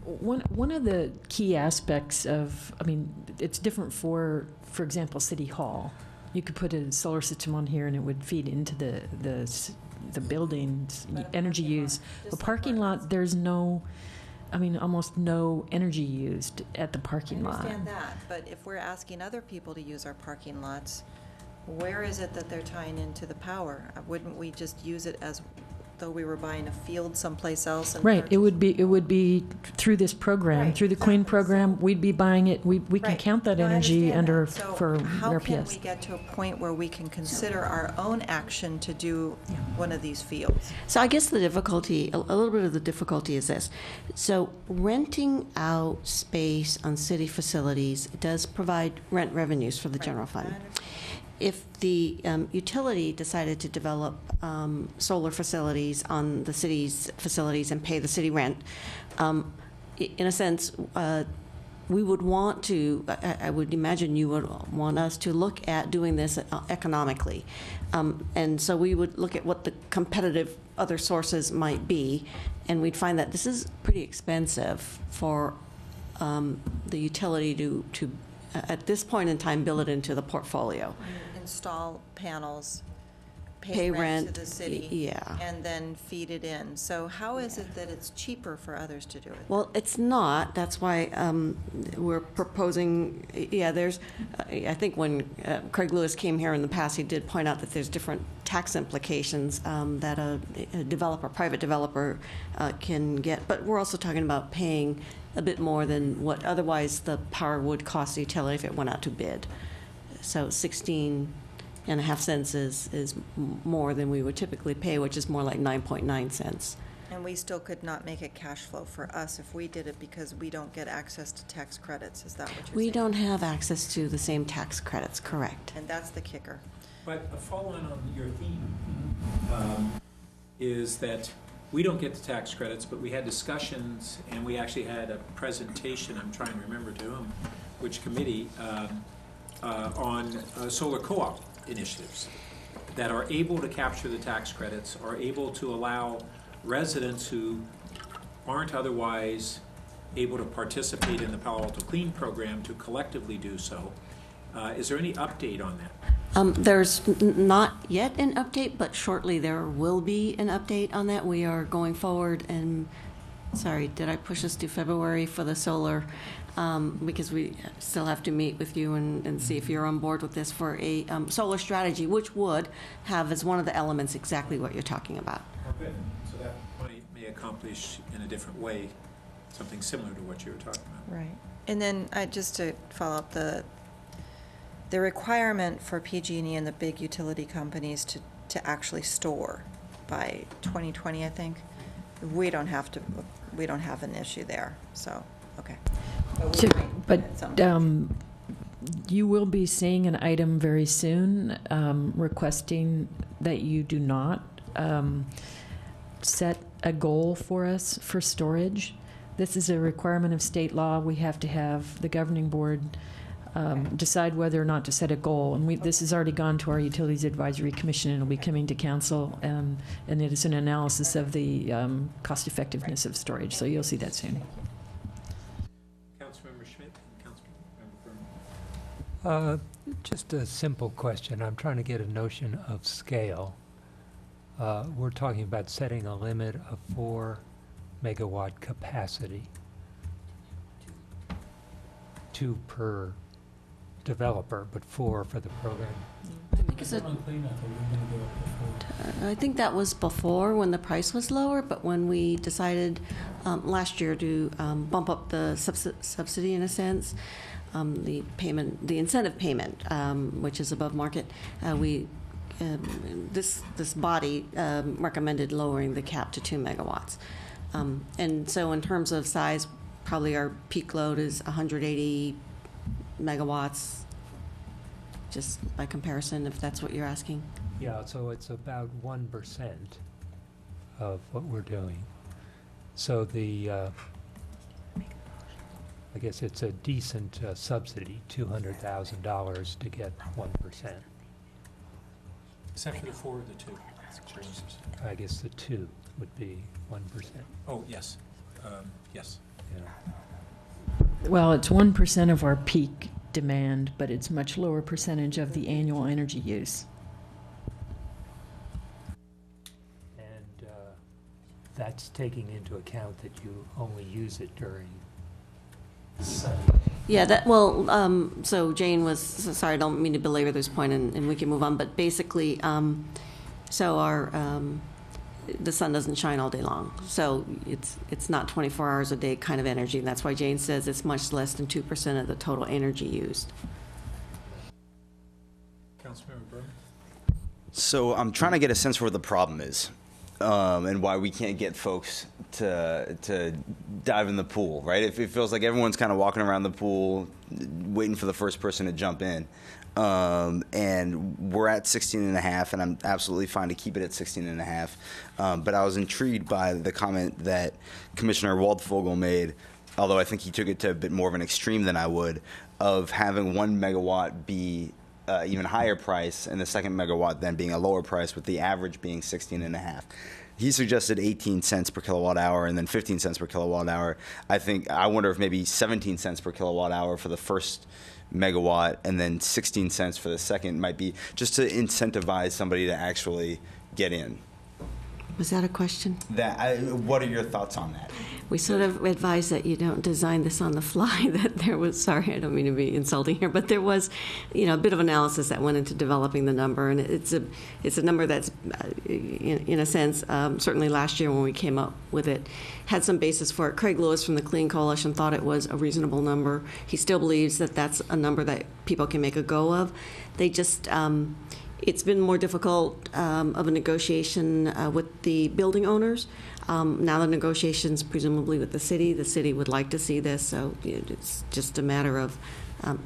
One of the key aspects of, I mean, it's different for example, City Hall. You could put a solar system on here and it would feed into the building's energy use. A parking lot, there's no, I mean, almost no energy used at the parking I lot. understand that, but if we're asking other people to use our parking lots, where is it that they're tying into the power? Wouldn't we just use it as though we were buying a field someplace else? And Right, it purchase- would be through this program, Right, through the Clean exactly. program, we'd be buying it, we can Right. count that No, I energy understand under, that. So for how can RPS. we get to a point where we can consider our own action to do one of these fields? So I guess the difficulty, a little bit of the difficulty is this. So renting out space on city facilities does provide rent revenues for the general I fund. understand. If the utility decided to develop solar facilities on the city's facilities and pay the city rent, in a sense, we would want to, I would imagine you would want us to look at doing this economically. And so we would look at what the competitive other sources might be, and we'd find that this is pretty expensive for the utility to at this point in time, build it into the portfolio. Install panels, Pay pay rent rent, to the city. yeah. And then feed it in. So how is it that it's cheaper for others to do it? Well, it's not. That's why we're proposing, there's, I think when Craig Lewis came here in the past, he did point out that there's different tax implications that a private developer can get. But we're also talking about paying a bit more than what otherwise the power would cost the utility if it went out to bid. So 16.5 cents is more than we would typically pay, which is more like 9.9 cents. And we still could not make it cash flow for us if we did it because we don't get access to tax credits. Is that what you're saying? We don't have access to the same tax credits, correct? And that's the kicker. But a follow-on on your theme is that we don't get the tax credits, but we had discussions, and we actually had a presentation, I'm trying to remember to whom, which committee, on solar co-op initiatives that are able to capture the tax credits, are able to allow residents who aren't otherwise able to participate in the Palo Alto Clean program to collectively do so. Is there any update on that? There's not yet an update, but shortly there will be an update on that. We are going forward, and sorry, did I push us to February for the solar? Because we still have to meet with you and see if you're on board with this for a solar strategy, which would have as one of the elements exactly what you're talking about. Oh, good. So that may accomplish in a different way something similar to what you were talking about. Right. And then just to follow up, the requirement for PG&E and the big utility companies to actually store by 2020, I think, we don't have an issue there, so, okay. But we might But at some point. you will be seeing an item very soon requesting that you do not set a goal for us for storage. This is a requirement of state law. We have to have the governing board decide whether or not to set a goal. And this has already gone to our Utilities Advisory Commission, and it'll be coming to council. And it is an analysis of the cost effectiveness of storage. So you'll see that soon. Councilmember Schmidt and Councilmember Berman. Just a simple question. I'm trying to get a notion of scale. We're talking about setting a limit of 4 megawatt capacity. 2 per developer, but 4 for the program. I think that was before when the price was lower, but when we decided last year to bump up the subsidy in a sense, the incentive payment, which is above market, this body recommended lowering the cap to 2 megawatts. And so in terms of size, probably our peak load is 180 megawatts, just by comparison, if that's what you're asking? Yeah, so it's about 1% of what we're doing. So I guess it's a decent subsidy, $200,000 to get 1%. Except for the 4 or the 2. I guess the 2 would be 1%. Oh, yes. Yes. Yeah. Well, it's 1% of our peak demand, but it's much lower percentage of the annual energy use. And that's taking into account that you only use it during sunny. Yeah, so Jane was, sorry, I don't mean to belabor this point, and we can move on, but basically, the sun doesn't shine all day long. So it's not 24 hours a day kind of energy. And that's why Jane says it's much less than 2% of the total energy used. Councilmember Berman? So I'm trying to get a sense for what the problem is, and why we can't get folks to dive in the pool, right? It feels like everyone's kind of walking around the pool, waiting for the first person to jump in. And we're at 16.5, and I'm absolutely fine to keep it at 16.5. But I was intrigued by the comment that Commissioner Waldvogel made, although I think he took it to a bit more of an extreme than I would, of having 1 megawatt be even higher price and the second megawatt then being a lower price, with the average being 16.5. He suggested 18 cents per kilowatt hour and then 15 cents per kilowatt hour. I wonder if maybe 17 cents per kilowatt hour for the first megawatt and then 16 cents for the second might be just to incentivize somebody to actually get in. Was that a question? What are your thoughts on that? We sort of advise that you don't design this on the fly, that there was, sorry, I don't mean to be insulting here, but there was, a bit of analysis that went into developing the number, and it's a number that's, in a sense, certainly last year when we came up with it, had some basis for it. Craig Lewis from the Clean Coalition thought it was a reasonable number. He still believes that that's a number that people can make a go of. They just, it's been more difficult of a negotiation with the building owners. Now the negotiations presumably with the city would like to see this, so it's just a matter of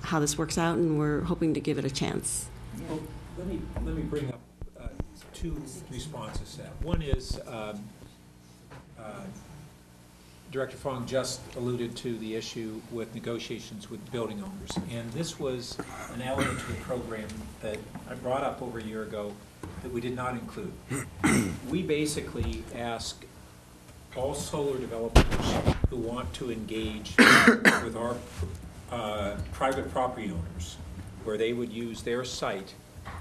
how this works out, and we're hoping to give it a chance. Well, let me bring up 2 responses to that. One is Director Fong just alluded to the issue with negotiations with building owners, and this was an element to the program that I brought up over a year ago that we did not include. We basically ask all solar developers who want to engage with our private property owners, where they would use their site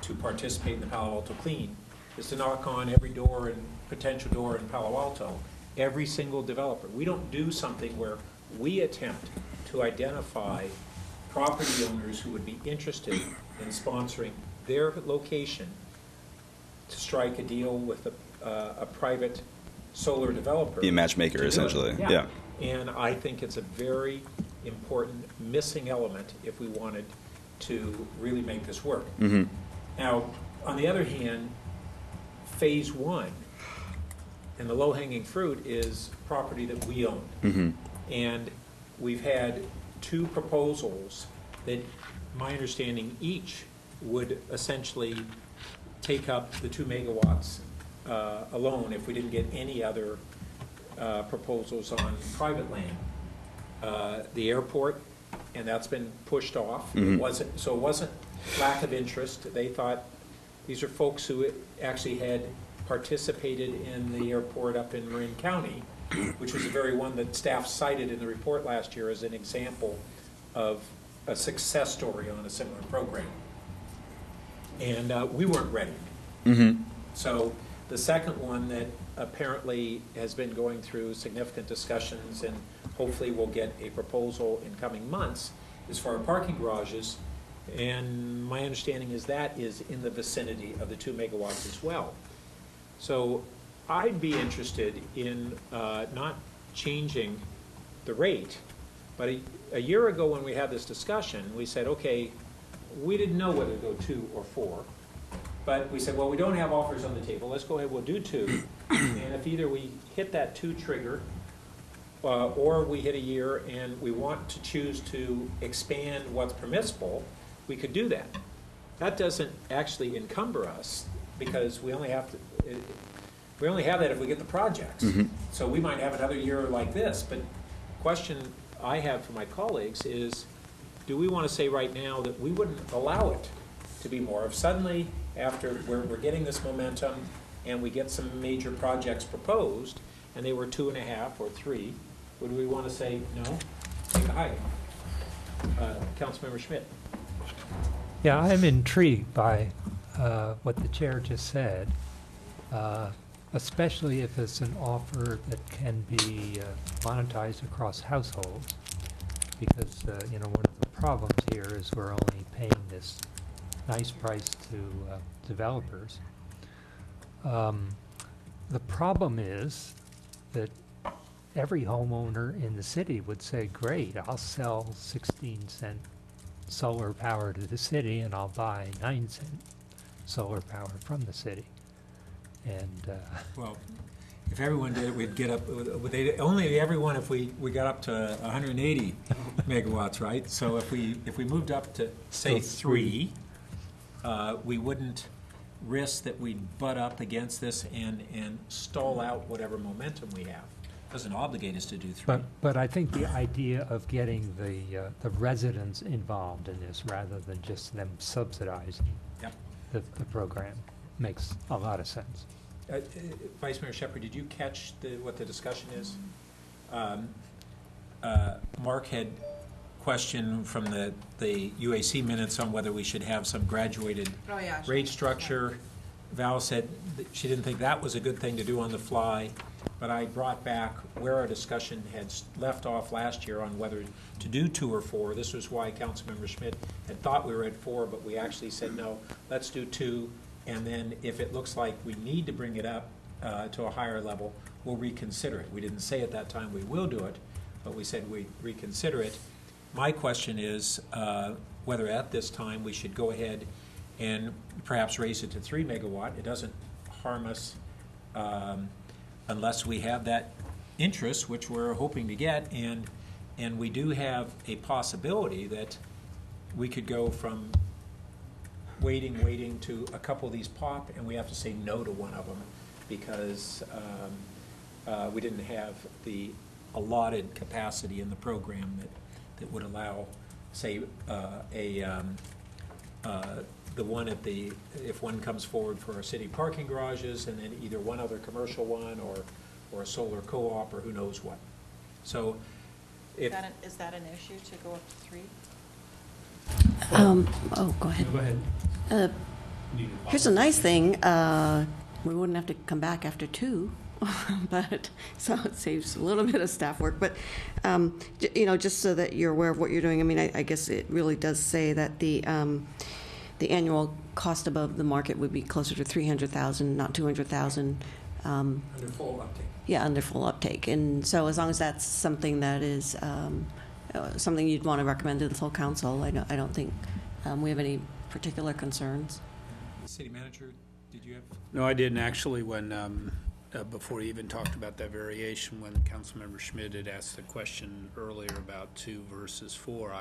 to participate in the Palo Alto Clean, is to knock on every door and potential door in Palo Alto, every single developer. We don't do something where we attempt to identify property owners who would be interested in sponsoring their location to strike a deal with a private solar developer. Be a matchmaker, essentially. Yeah. And I think it's a very important missing element if we wanted to really make this work. Mm-hmm. Now, on the other hand, phase 1 and the low-hanging fruit is property that we own. Mm-hmm. And we've had 2 proposals that, my understanding, each would essentially take up the 2 megawatts alone if we didn't get any other proposals on private land. The airport, and that's been pushed off. Mm-hmm. It wasn't lack of interest. They thought these are folks who actually had participated in the airport up in Marin County, which was the very one that staff cited in the report last year as an example of a success story on a similar program. And we weren't ready. Mm-hmm. So the second one that apparently has been going through significant discussions and hopefully we'll get a proposal in coming months is for our parking garages. And my understanding is that is in the vicinity of the 2 megawatts as well. So I'd be interested in not changing the rate, but a year ago when we had this discussion, we said, okay, we didn't know whether to go 2 or 4, but we said, well, we don't have offers on the table. Let's go ahead, we'll do 2. And if either we hit that 2 trigger or we hit a year and we want to choose to expand what's permissible, we could do that. That doesn't actually encumber us, because we only have that if we get the projects. So we might have another year like this, but question I have for my colleagues is, do we want to say right now that we wouldn't allow it to be more? If suddenly, after we're getting this momentum and we get some major projects proposed, and they were 2.5 or 3, would we want to say, no, take a hike? Councilmember Schmidt. Yeah, I'm intrigued by what the chair just said, especially if it's an offer that can be monetized across households, because one of the problems here is we're only paying this nice price to developers. The problem is that every homeowner in the city would say, great, I'll sell 16-cent solar power to the city and I'll buy 9-cent solar power from the city. And Well, if everyone did it, we'd get up, only everyone if we got up to 180 megawatts, right? So if we moved up to, say, 3, we wouldn't risk that we'd butt up against this and stall out whatever momentum we have. Doesn't obligate us to do 3. but I think the idea of getting the residents involved in this rather than just them subsidizing the program makes a lot of sense. Vice Mayor Shepherd, did you catch what the discussion is? Mark had questioned from the UAC minutes on whether we should have some graduated rate structure. Val said that she didn't think that was a good thing to do on the fly, but I brought back where our discussion had left off last year on whether to do 2 or 4. This was why Councilmember Schmidt had thought we were at 4, but we actually said, no, let's do 2, and then if it looks like we need to bring it up to a higher level, we'll reconsider it. We didn't say at that time we will do it, but we said we reconsider it. My question is whether at this time we should go ahead and perhaps raise it to 3 megawatt. It doesn't harm us unless we have that interest, which we're hoping to get, and we do have a possibility that we could go from waiting to a couple of these pop, and we have to say no to one of them because we didn't have the allotted capacity in the program that would allow, say, the one if one comes forward for our city parking garages, and then either one other commercial one or a solar co-op or who knows what. So if... Is that an issue to go up to 3? Go ahead. Go ahead. Here's a nice thing. We wouldn't have to come back after 2, but so it saves a little bit of staff work. But just so that you're aware of what you're doing. I mean, I guess it really does say that the annual cost above the market would be closer to $300,000, not $200,000. Under full uptake. Yeah, under full uptake. And so as long as that's something that is something you'd want to recommend to the full council, I don't think we have any particular concerns. City Manager, did you have? No, I didn't actually. When before you even talked about that variation, when Councilmember Schmidt had asked the question earlier about 2 versus 4,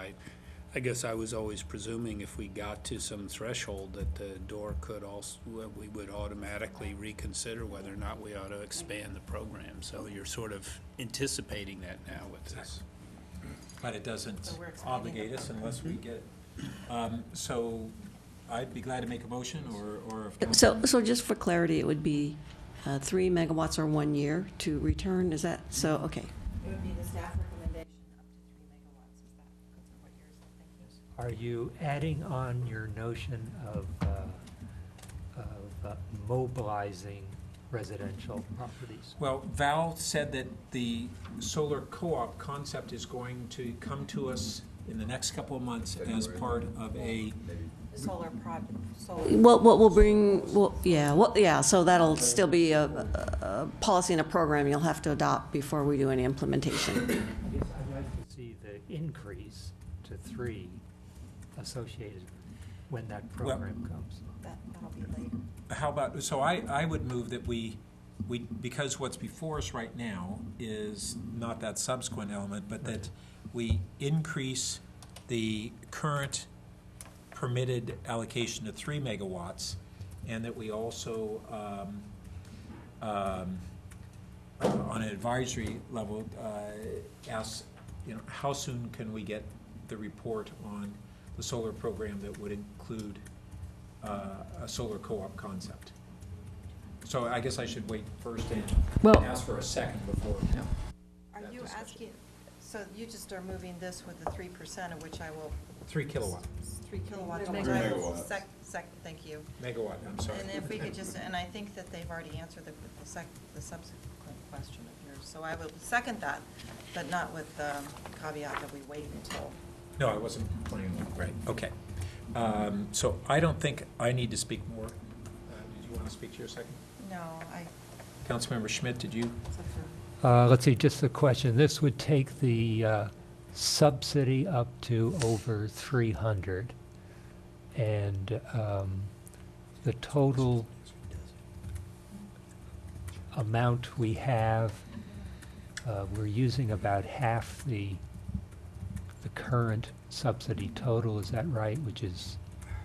I guess I was always presuming if we got to some threshold that the door could also, we would automatically reconsider whether or not we ought to expand the program. So you're sort of anticipating that now with this. But it doesn't obligate us unless we get it. So I'd be glad to make a motion, or if So just for clarity, it would be 3 megawatts or 1 year to return. Is that so? Okay. It would be the staff recommendation up to 3 megawatts. Is that what you're thinking? Are you adding on your notion of mobilizing residential properties? Well, Val said that the solar co-op concept is going to come to us in the next couple of months as part of a... Solar project, What we'll bring, so that'll still be a policy and a program you'll have to adopt before we do any implementation. I guess I'd like to see the increase to 3 associated when that program comes. that'll be later. How about, so I would move that we because what's before us right now is not that subsequent element, but that we increase the current permitted allocation to 3 megawatts, and that we also, on an advisory level, ask, how soon can we get the report on the solar program that would include a solar co-op concept? So I guess I should wait first and ask for a second before. Are you asking, so you just are moving this with the 3%, of which I will. 3 kilowatt. 3 kilowatts. Three which I will megawatts. thank you. Megawatt, I'm sorry. And if we could just, and I think that they've already answered the subsequent question of yours. So I will second that, but not with the caveat that we wait until. No, I wasn't planning on, right, okay. So I don't think I need to speak more. Did you want to speak to your second? No, Councilmember Schmidt, did you? Let's see, just a question. This would take the subsidy up to over 300, and the total amount we have, we're using about half the current subsidy total, is that right? Which is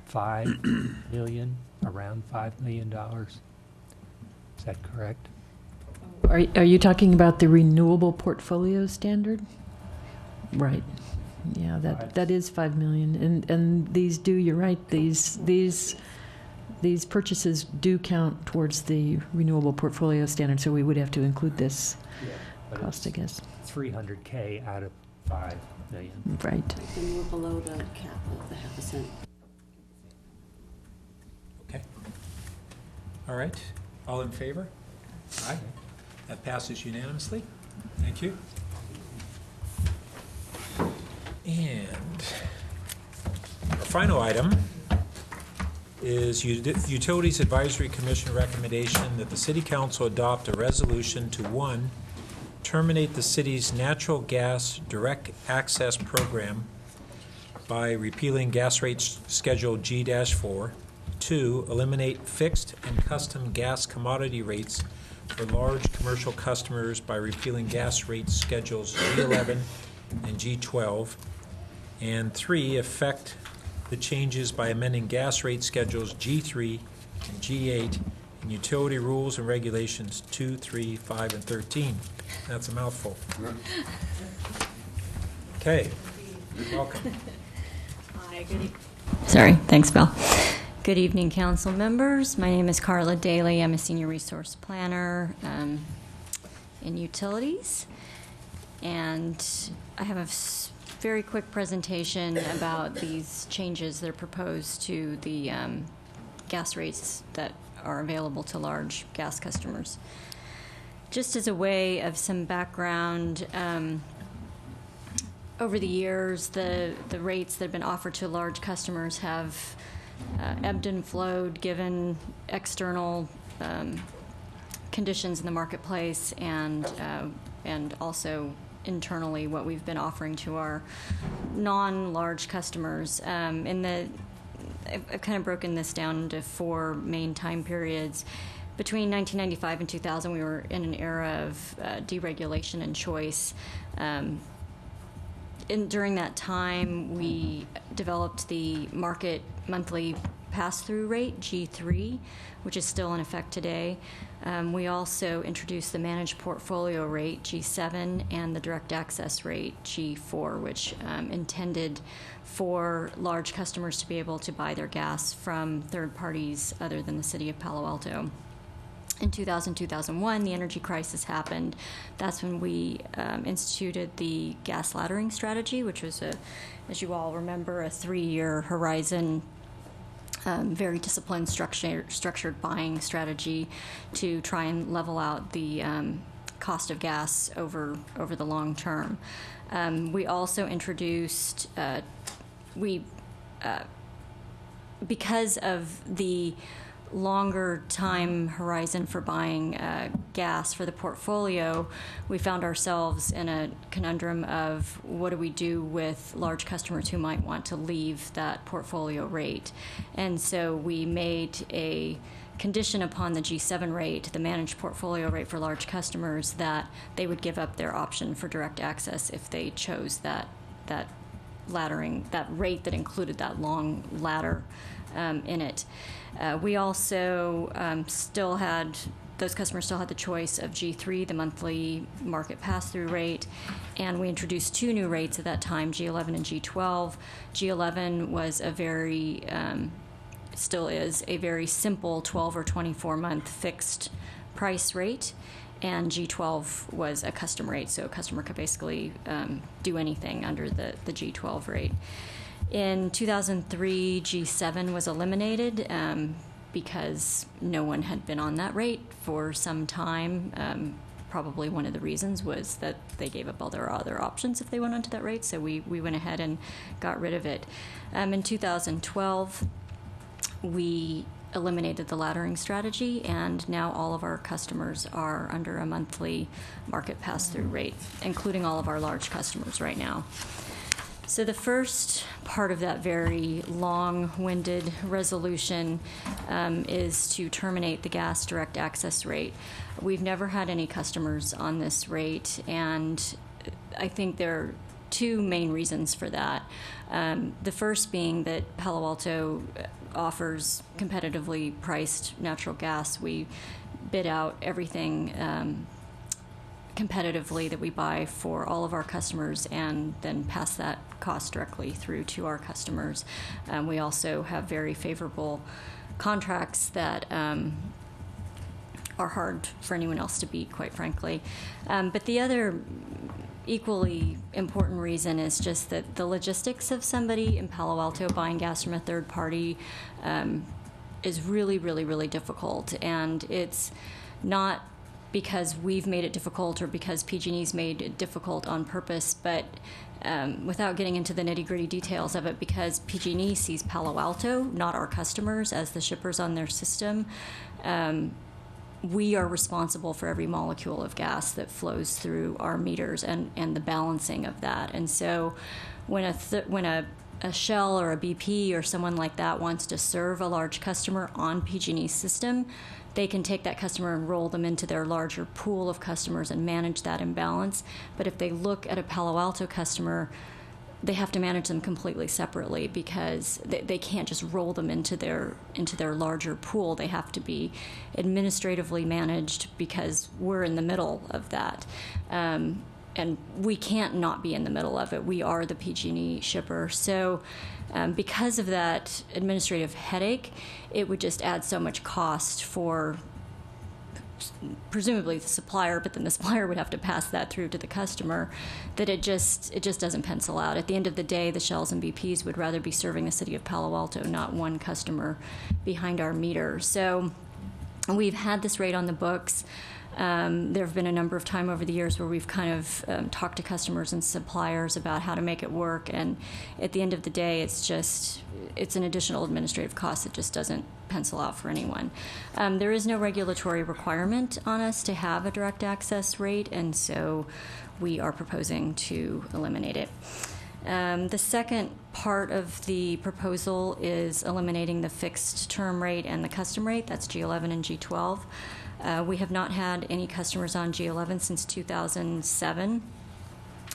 5 million, around $5 million. Is that correct? Are you talking about the renewable portfolio standard? Right. Yeah, that is 5 million. And these do, you're right, these purchases do count towards the renewable portfolio standard, so we would have to include this cost, I guess. 300K out of 5 million. Right. And we're below the cap of the 0.5%. Okay. All right, all in favor? Aye. That passes unanimously. Thank you. And our final item is Utilities Advisory Commission recommendation that the City Council adopt a resolution to, 1, terminate the city's natural gas direct access program by repealing gas rate schedule G-4, 2, eliminate fixed and custom gas commodity rates for large commercial customers by repealing gas rate schedules G11 and G12, and 3, effect the changes by amending gas rate schedules G3 and G8 and utility rules and regulations 2, 3, 5, and 13. That's a mouthful. Okay, welcome. Hi, Sorry, thanks, Bill. Good evening, council members. My name is Carla Daly. I'm a senior resource planner in utilities. And I have a very quick presentation about these changes that are proposed to the gas rates that are available to large gas customers. Just as a way of some background, over the years, the rates that have been offered to large customers have ebbed and flowed given external conditions in the marketplace and also internally what we've been offering to our non-large customers. I've kind of broken this down into 4 main time periods. Between 1995 and 2000, we were in an era of deregulation and choice. During that time, we developed the market monthly pass-through rate, G3, which is still in effect today. We also introduced the managed portfolio rate, G7, and the direct access rate, G4, which intended for large customers to be able to buy their gas from third parties other than the city of Palo Alto. In 2000-2001, the energy crisis happened. That's when we instituted the gas laddering strategy, which was, as you all remember, a 3-year horizon, very disciplined, structured buying strategy to try and level out the cost of gas over the long term. We also introduced, because of the longer time horizon for buying gas for the portfolio, we found ourselves in a conundrum of what do we do with large customers who might want to leave that portfolio rate. And so we made a condition upon the G7 rate, the managed portfolio rate for large customers, that they would give up their option for direct access if they chose that laddering, that rate that included that long ladder in it. We also those customers still had the choice of G3, the monthly market pass-through rate, and we introduced two new rates at that time, G11 and G12. G11 was still is a very simple 12 or 24-month fixed price rate, and G12 was a custom rate, so a customer could basically do anything under the G12 rate. In 2003, G7 was eliminated because no one had been on that rate for some time. Probably one of the reasons was that they gave up all their other options if they went onto that rate, so we went ahead and got rid of it. In 2012, we eliminated the laddering strategy, and now all of our customers are under a monthly market pass-through rate, including all of our large customers right now. So the first part of that very long-winded resolution is to terminate the gas direct access rate. We've never had any customers on this rate, and I think there are two main reasons for that. The first being that Palo Alto offers competitively priced natural gas. We bid out everything competitively that we buy for all of our customers and then pass that cost directly through to our customers. We also have very favorable contracts that are hard for anyone else to beat, quite frankly. But the other equally important reason is just that the logistics of somebody in Palo Alto buying gas from a third party is really, really, really difficult. And it's not because we've made it difficult or because PG&E's made it difficult on purpose, but without getting into the nitty-gritty details of it, because PG&E sees Palo Alto, not our customers, as the shippers on their system. We are responsible for every molecule of gas that flows through our meters and the balancing of that. And so when a Shell or a BP or someone like that wants to serve a large customer on PG&E's system, they can take that customer and roll them into their larger pool of customers and manage that imbalance. But if they look at a Palo Alto customer, they have to manage them completely separately because they can't just roll them into their larger pool. They have to be administratively managed because we're in the middle of that. And we can't not be in the middle of it. We are the PG&E shipper. So because of that administrative headache, it would just add so much cost for presumably the supplier, but then the supplier would have to pass that through to the customer, that it just doesn't pencil out. At the end of the day, the Shells and BPs would rather be serving the city of Palo Alto, not one customer behind our meter. So we've had this rate on the books. There have been a number of times over the years where we've kind of talked to customers and suppliers about how to make it work, and at the end of the day, it's an additional administrative cost that just doesn't pencil out for anyone. There is no regulatory requirement on us to have a direct access rate, and so we are proposing to eliminate it. The second part of the proposal is eliminating the fixed term rate and the custom rate. That's G11 and G12. We have not had any customers on G11 since 2007.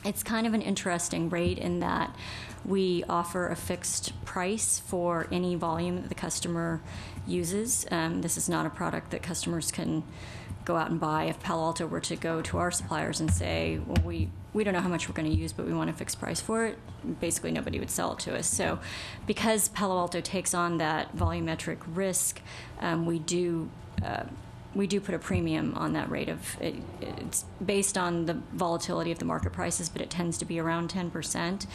It's kind of an interesting rate in that we offer a fixed price for any volume that the customer uses. This is not a product that customers can go out and buy. If Palo Alto were to go to our suppliers and say, well, we don't know how much we're going to use, but we want a fixed price for it, basically nobody would sell it to us. So because Palo Alto takes on that volumetric risk, we do put a premium on that rate it's based on the volatility of the market prices, but it tends to be around 10%.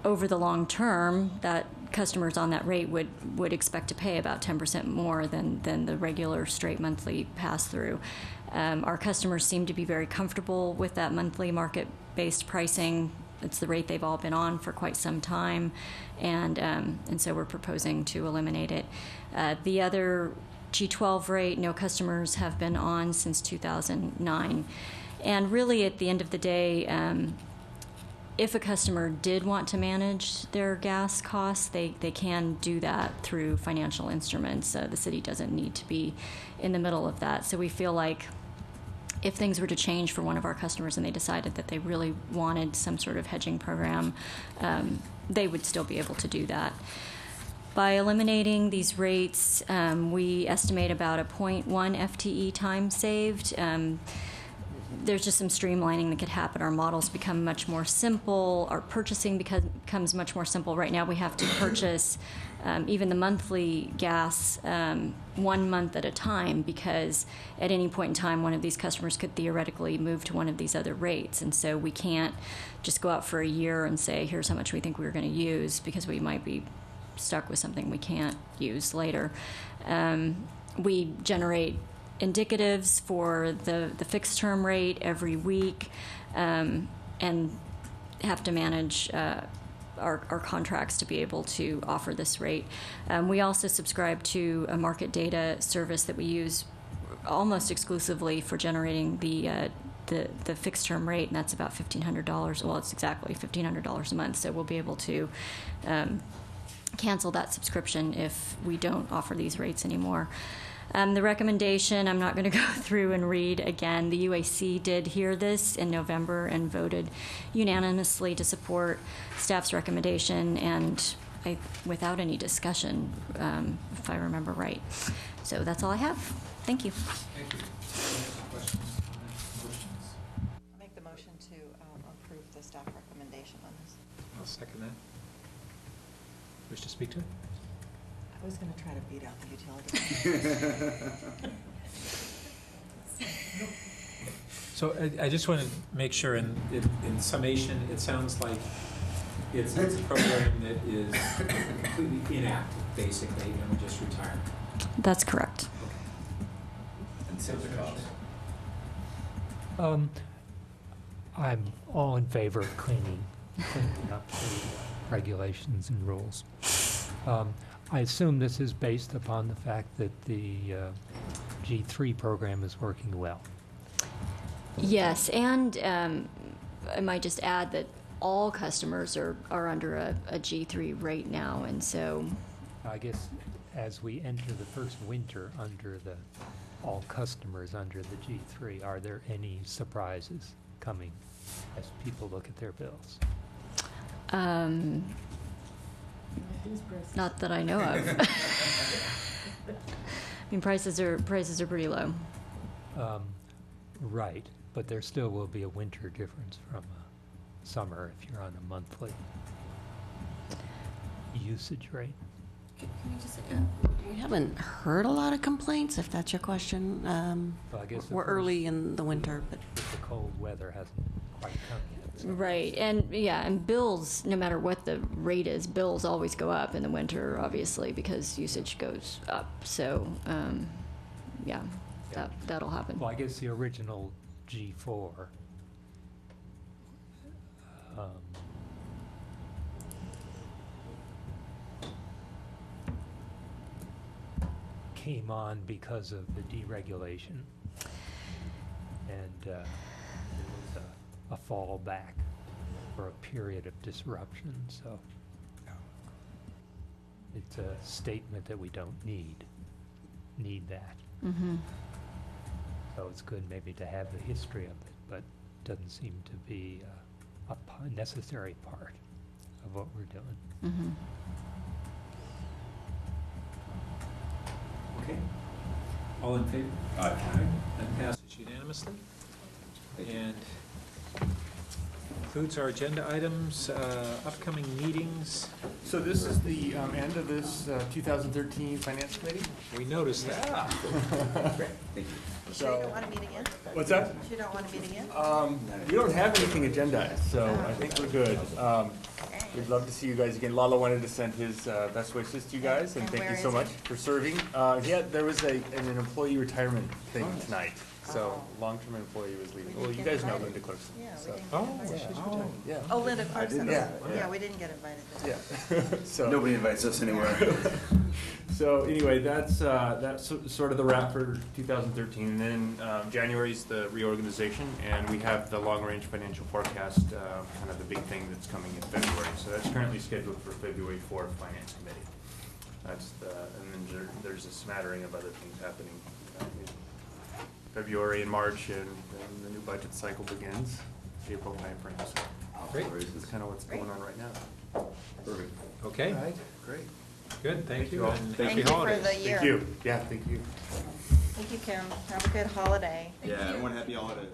Over the long term, that customers on that rate would expect to pay about 10% more than the regular straight monthly pass-through. Our customers seem to be very comfortable with that monthly market-based pricing. it's the rate they've all been on for quite some time, and so we're proposing to eliminate it. The other G12 rate, no customers have been on since 2009. And really, at the end of the day, if a customer did want to manage their gas costs, they can do that through financial instruments. The city doesn't need to be in the middle of that. So we feel like if things were to change for one of our customers and they decided that they really wanted some sort of hedging program, they would still be able to do that. By eliminating these rates, we estimate about a 0.1 FTE time saved. There's just some streamlining that could happen. Our models become much more simple. Our purchasing becomes much more simple. Right now we have to purchase even the monthly gas 1 month at a time, because at any point in time one of these customers could theoretically move to one of these other rates. And so we can't just go out for a year and say, here's how much we think we're going to use, because we might be stuck with something we can't use later. We generate indicatives for the fixed term rate every week, and have to manage our contracts to be able to offer this rate. We also subscribe to a market data service that we use almost exclusively for generating the fixed term rate, and that's about $1,500. Well, it's exactly $1,500 a month. So we'll be able to cancel that subscription if we don't offer these rates anymore. The recommendation, I'm not going to go through and read again. The UAC did hear this in November and voted unanimously to support staff's recommendation, and without any discussion, if I remember right. So that's all I have. Thank you. Thank you. Questions, comments, motions? Make the motion to approve the staff recommendation on this. I'll second that. Wish to speak to it? I was going to try to beat out the utility. So I just want to make sure, in summation, it sounds like it's a program that is completely inactive, basically, and we're just retiring. That's correct. And sales costs. I'm all in favor of cleaning up the regulations and rules. I assume this is based upon the fact that the G3 program is working well. Yes, and I might just add that all customers are under a G3 rate now, and so... I guess as we enter the first winter under all customers under the G3, are there any surprises coming as people look at their bills? Not that I know of. I mean, prices are pretty low. Right, but there still will be a winter difference from summer if you're on a monthly usage rate. Can you just, we haven't heard a lot of complaints, if that's your question. Well, I guess we're early in the winter, but the cold weather hasn't quite come yet. So. Right, and bills, no matter what the rate is, bills always go up in the winter, obviously, because usage goes up. So, that'll happen. Well, I guess the original G4 came on because of the deregulation, and there was a fallback for a period of disruption. So it's a statement that we don't need that. Mm-hmm. So it's good maybe to have the history of it, but it doesn't seem to be a necessary part of what we're doing. Mm-hmm. Okay. All in favor? Aye. That passes unanimously. And concludes our agenda items, upcoming meetings. So this is the end of this 2013 Finance Committee? We noticed that. Great, thank you. So you don't want to meet again? What's that? You don't want to meet again? We don't have anything agendized, so I think we're good. We'd love to see you guys again. Lalo wanted to send his best wishes to you guys, and thank you so much for serving. Yeah, there was an employee retirement thing tonight. So long-term employee was leaving. We Well, you didn't guys get know invited. Linda Clarkson. Yeah, we so- didn't get invited. Yeah. Oh, Linda Clarkson. Yeah. Yeah, we didn't get invited. Yeah. So. Nobody invites us anywhere. So anyway, that's sort of the wrap for 2013. And then January's the reorganization, and we have the long-range financial forecast, kind of the big thing that's coming in February. So that's currently scheduled for February 4th, Finance Committee. That's and then there's a smattering of other things happening in February and March, and then the new budget cycle begins, April timeframe. So Great. that's kind of what's going on right now. Perfect. Okay, All right, great. good, thank you. you all. and Thank happy you for holidays. the year. Thank you. Yeah, thank you. Thank you, Kim. Have a good holiday. Yeah, everyone happy holidays.